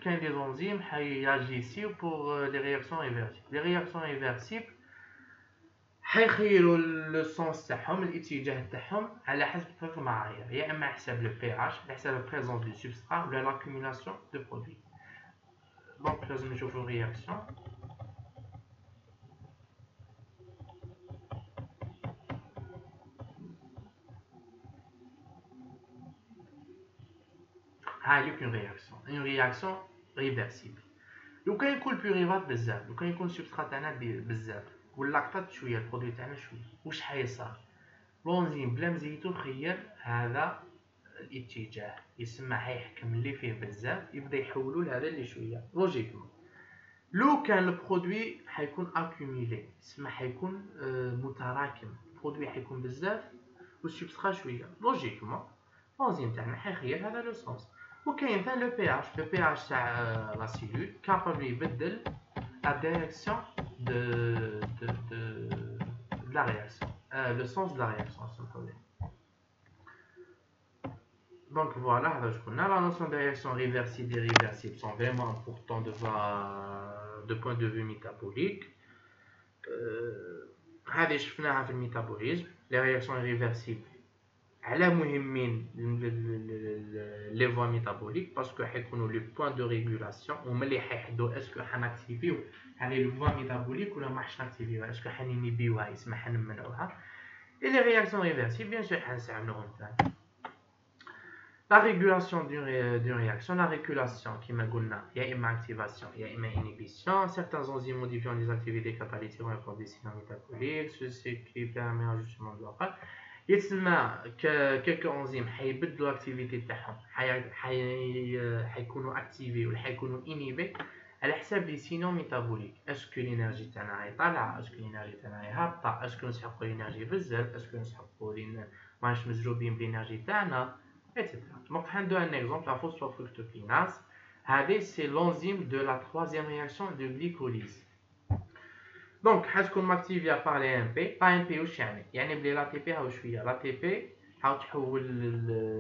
quand les enzymes réagissent pour les réactions réversibles. Les réactions réversibles حيخيروا لو سونس تاعهم، الاتجاه تاعهم على حسب 3 معايير، يا اما حسب لو بي اتش، على حسب البريزونس دو سبسترات، ولا لاكوميلاسيون دو برودوي. دونك لازم نشوفو الرياكسيون. هاي une réaction réversible. لو كان يكون بيوريفات بزاف، لو كان يكون السبسترات تاعنا بزاف واللاكتات شويه، البرودوي تاعنا شويه، واش حيصرى؟ لونزيم بلا مزيتو خير هذا الاتجاه، يسمى حيحكم اللي فيه بزاف يبدا يحولو لهذا اللي شويه لوجيكمون. لو كان البرودوي حيكون اكوميلي، يسمى حيكون متراكم، البرودوي حيكون بزاف والسبسترات شويه، لوجيكمون لونزيم تاعنا حيخير هذا لو سونس. وكاين ثاني لو بي اتش تاع لا سيلول كابابل يبدل لا ديريكسيون de la réaction, le sens de la réaction simplement. Donc voilà, la notion de réaction réversible et irréversible sont vraiment importants de point de vue métabolique. هذه شفناها في الميتابوليزم. les réactions irréversibles على مهمين لي فوا ميتابوليك باسكو حيكونوا لي بوين دو ريغولاسيون، هما اللي حيحددوا اسكو حناكتيفيو هذه لي فوا ميتابوليك ولا ما حش ناكتيفيوها، اسكو حنينيبيوها يسمى حنمنعوها. اي لي رياكسيون ريفيرسيبل بيان سور حنستعملوهم ثاني. لا ريغولاسيون دون رياكسيون، لا ريغولاسيون كيما قلنا يا اما اكتيفاسيون يا اما انيبيسيون. certains enzymes modifient les activités catalytiques pour des signaux métaboliques, ceci qui permet l'ajustement de leur يتسمى كيك انزيم حيبدلوا الاكتيفيتي تاعهم، حيكونوا اكتيفي ولا حيكونوا انيبي على حساب لي سينو ميتابوليك. اسكو الانرجي تاعنا راهي طالعه، اسكو الانرجي تاعنا راهي هابطه، اسكو نسحقوا الانرجي بزاف، اسكو نسحقوا ماش مزروبين بالانرجي تاعنا ايتترا. دونك عنده ان اكزومبل لا فوسفوفركتوكيناز، هذه سي لونزيم دو لا 3e رياكسيون دو غليكوليز. دونك حتكون ماكتيفيا بار لي ام بي. لا ام بي واش يعني بلي لا تي بي هاو شويه، لا تي بي حاول تحول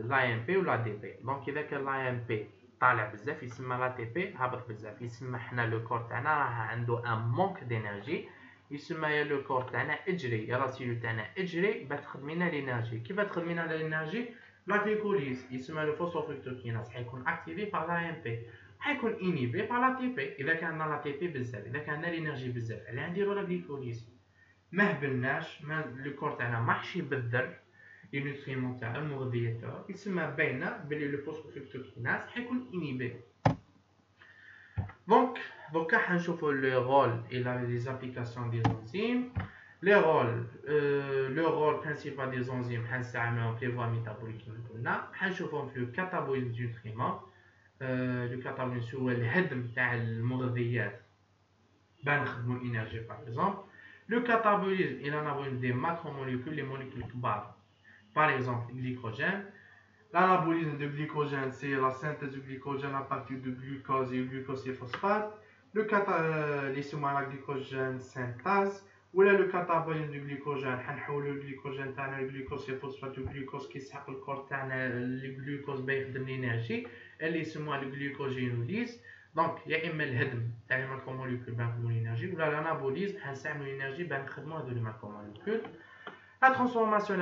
لا ام بي ولا دي بي. دونك اذا كان لا ام بي طالع بزاف يسمى لا تي بي هابط بزاف، يسمى حنا لو كور تاعنا راه عنده ان مونك دينيرجي، يسمى يا لو كور تاعنا اجري، يا لا سيلول تاعنا اجري باش تخدمينا لينيرجي. كيف تخدمينا لينيرجي؟ لا غليكوليز يسمى لو فوسفوفركتوكيناز حيكون اكتيفي بار لا ام بي، حيكون انيبي بار لا تي بي. اذا كان عندنا لا تي بي بزاف، اذا كان عندنا لينيرجي بزاف، علاه نديرو لا غليكوليز؟ ما هبلناش، ما لو كور تاعنا ماحش يبذر لي نوتريمون تاعو المغذيات تاعو، يسمى باينه بلي لو فوسفوفركتوكيناز حيكون انيبي. دونك دوكا حنشوفو لي رول et les applications des enzymes. Les rôles, le rôle principal des enzymes حنستعملوهم في voie métabolique كما قلنا، حنشوفهم في le catabolisme du nutriment. Le catabolisme هو الهدم تاع المغذيات باه نخدمو الانرجي par exemple. Le catabolisme il anabolise des macromolécules, les molécules كبار. Par exemple, le glycogène. L'anabolisme de glycogène, c'est la synthèse du glycogène à partir de glucose et glucose et phosphate. La glycogène synthèse. Ou là, le catabolisme du glycogène, le glycogène, le glucose et phosphate, le glucose qui s'appelle le corps, le glucose de l'énergie. Elle est seulement le glycogénolyse. Donc, il y a une macromolécule de l'énergie. Ou là, l'anabolisme, c'est l'énergie de macromolécules. La transformation et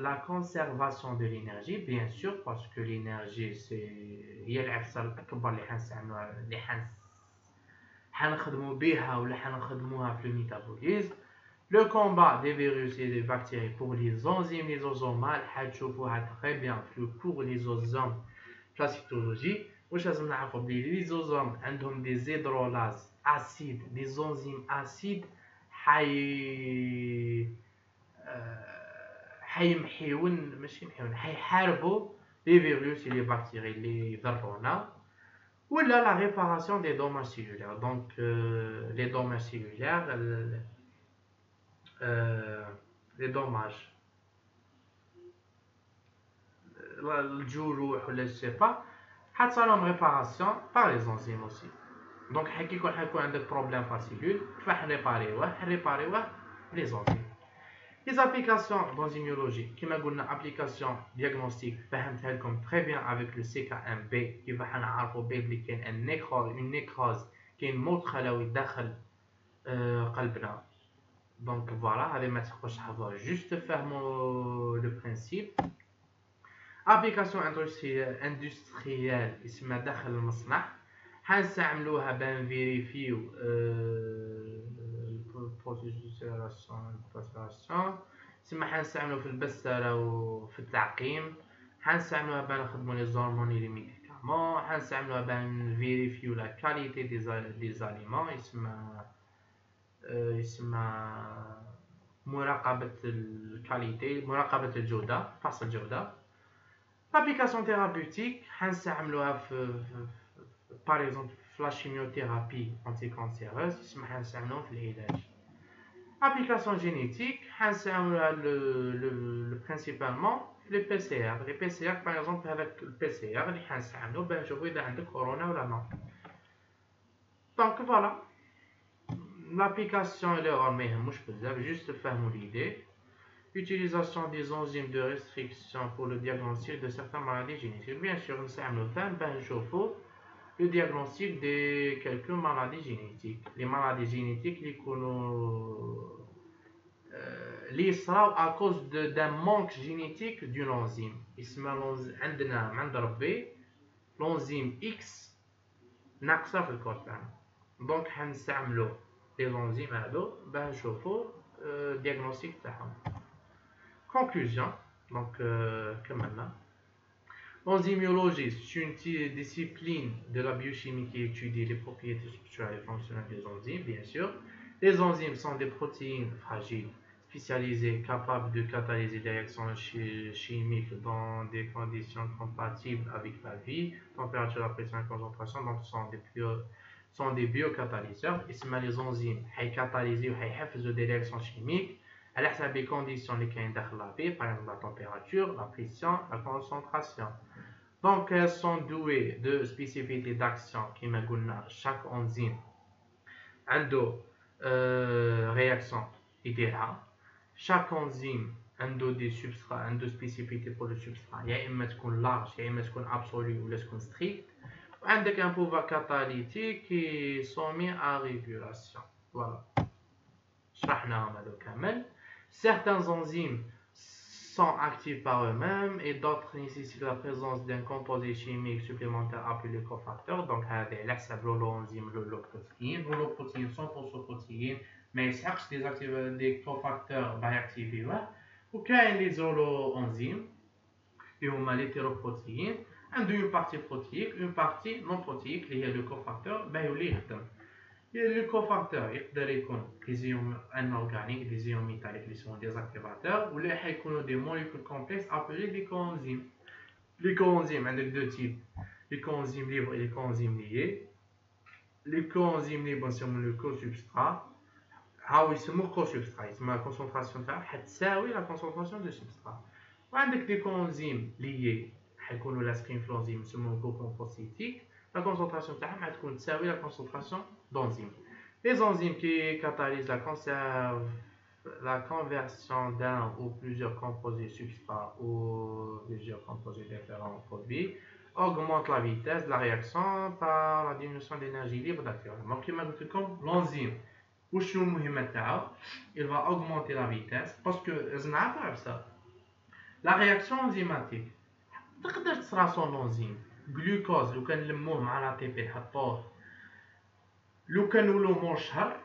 la conservation de l'énergie, bien sûr, parce que l'énergie, c'est العفسة الأكبر اللي حنخدمو بها ولا حنخدموها في الميتابوليزم. Le combat des virus et des bactéries pour les enzymes lysosomales حتشوفوها très bien في le cours lysosomes في la cytologie. واش لازم نعرفو بلي les lysosomes عندهم des hydrolases acides, des enzymes acides حيمحيون ماشي يمحيون حيحاربوا لي فيروس لي بكتيري اللي يضرونا ولا لا ريباراسيون دي دوماج سيلولير. دونك لي دوماج سيلولير لي دوماج الجروح ولا جو سي با حتصالهم ريباراسيون بار لي زونزيم اوسي. دونك حيكون عندك بروبليم في سيلول كيفاش نريباريوه لي زونزيم. Les applications d'enzymologie, كما قلنا application diagnostic فهمتها لكم très bien avec le CKMB كيف حنعرفوا بلي كاين une nécrose كاين موت خلوي داخل قلبنا. دونك فوالا هذه ما تقدرش تحفظوها جوست فهموا لو برينسيپ. application industrielle اسمها داخل المصنع حنستعملوها بان فيريفيو البروسيسوراسيون تسمى حنستعملو في البسترة وفي التعقيم، حنستعملوها بان نخدمو لي زورمون لي ميديكامون، حنستعملوها بان فيريفيو لا كاليتي دي زاليمون يسمى مراقبة الكاليتي، مراقبة الجودة، فحص الجودة. لابليكاسيون ثيرابيوتيك حنستعملوها في par exemple في لا شيميوثيرابي انتي كانسيروز يسمى حنستعملوها في العلاج. Application génétique, le principalement les PCR. Les PCR, par exemple, avec le PCR, je vois dans corona ou non. Donc voilà, l'application est juste faire l'idée. Utilisation des enzymes de restriction pour le diagnostic de certaines maladies génétiques. Bien sûr, nous avons le diagnostic de quelques maladies génétiques. Les maladies génétiques, les صراو à cause d'un manque génétique d'une enzyme. عندنا عند ربي l'enzyme X ناقصة في الكور تاعنا. دونك حنستعملو لي زونزيم هادو باش نشوفو الدياغنوستيك تاعهم. Conclusion. Donc كملنا. L'enzymologie, c'est une discipline de la biochimie qui étudie les propriétés structurelles et fonctionnelles des enzymes, bien sûr. Les enzymes sont des protéines fragiles, spécialisées, capables de catalyser des réactions chimiques dans des conditions compatibles avec la vie, température, la pression et concentration, donc sont des biocatalyseurs. Et les enzymes, ils catalysent ou ils des réactions chimiques à حسب les conditions اللي كاين داخل la vie, par exemple la température, la pression, la concentration. Donc elles sont douées de spécificités d'action qui me قلنا chaque enzyme عنده réaction يديرها. Chaque enzyme عنده des substrats عنده spécificité pour le substrat يا اما تكون large يا اما تكون absolue ولا تكون strict. وعندك un pouvoir catalytique qui est soumis à régulation. Voilà. شرحناهم هذو كامل. Certains enzymes sont actifs par eux-mêmes et d'autres nécessitent la présence d'un composé chimique supplémentaire appelé cofacteur. Donc هذا على حساب l'enzyme l'holoprotéine. L'holoprotéine 100% protéine ما يسحقش des cofacteurs باش ياكتيفيوه. وكاين لي زولو انزيم اللي هما l'hétéroprotéine. عنده une partie protéique, une partie non protéique اللي هي le cofacteur باش يولي يخدم. Le cofacteur يقدر يكون des ions anorganiques, des ions métalliques qui sont des activateurs, ou les حيكونوا des molécules complexes appelées des coenzymes. Les coenzymes عندك deux types, les coenzymes libres et les coenzymes liés. Les coenzymes libres يسموا le co-substrat. هاو يسموه co-substrat, يسمى la concentration تاعها حتساوي la concentration du substrat. وعندك des coenzymes liés حيكونوا لاصقين في l'enzyme يسموه groupe lymphocytique. La concentration تاعهم حتكون تساوي la concentration d'enzymes. Les enzymes qui catalysent la conversion d'un ou plusieurs composés substrats ou plusieurs composés différents produits augmentent la vitesse de la réaction par la diminution de l'énergie libre d'activation. Donc, comme l'enzyme, il va augmenter la vitesse parce que la réaction enzymatique تقدر تصرا son enzyme glucose لو كنلموه مع لا تي بي نحطوه لو كنولو مشهر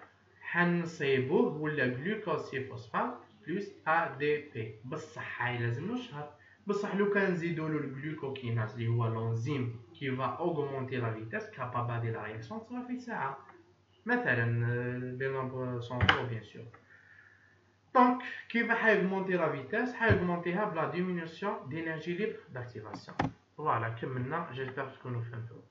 حنصيبوه ولا جلوكوز سي فوسفات بلس ا دي بي بصح هاي لازم نشهر بصح لو كنزيدولو الجلوكوكيناز اللي هو لونزيم كي فا اوغمونتي لا فيتاس كابابل دير لا رياكسيون تصرا في ساعه مثلا دي نومبر سون فو بيان سور. Donc, qui va augmenter la vitesse, augmenter la diminution d'énergie libre d'activation. Voilà, comme maintenant, j'espère que nous faisons.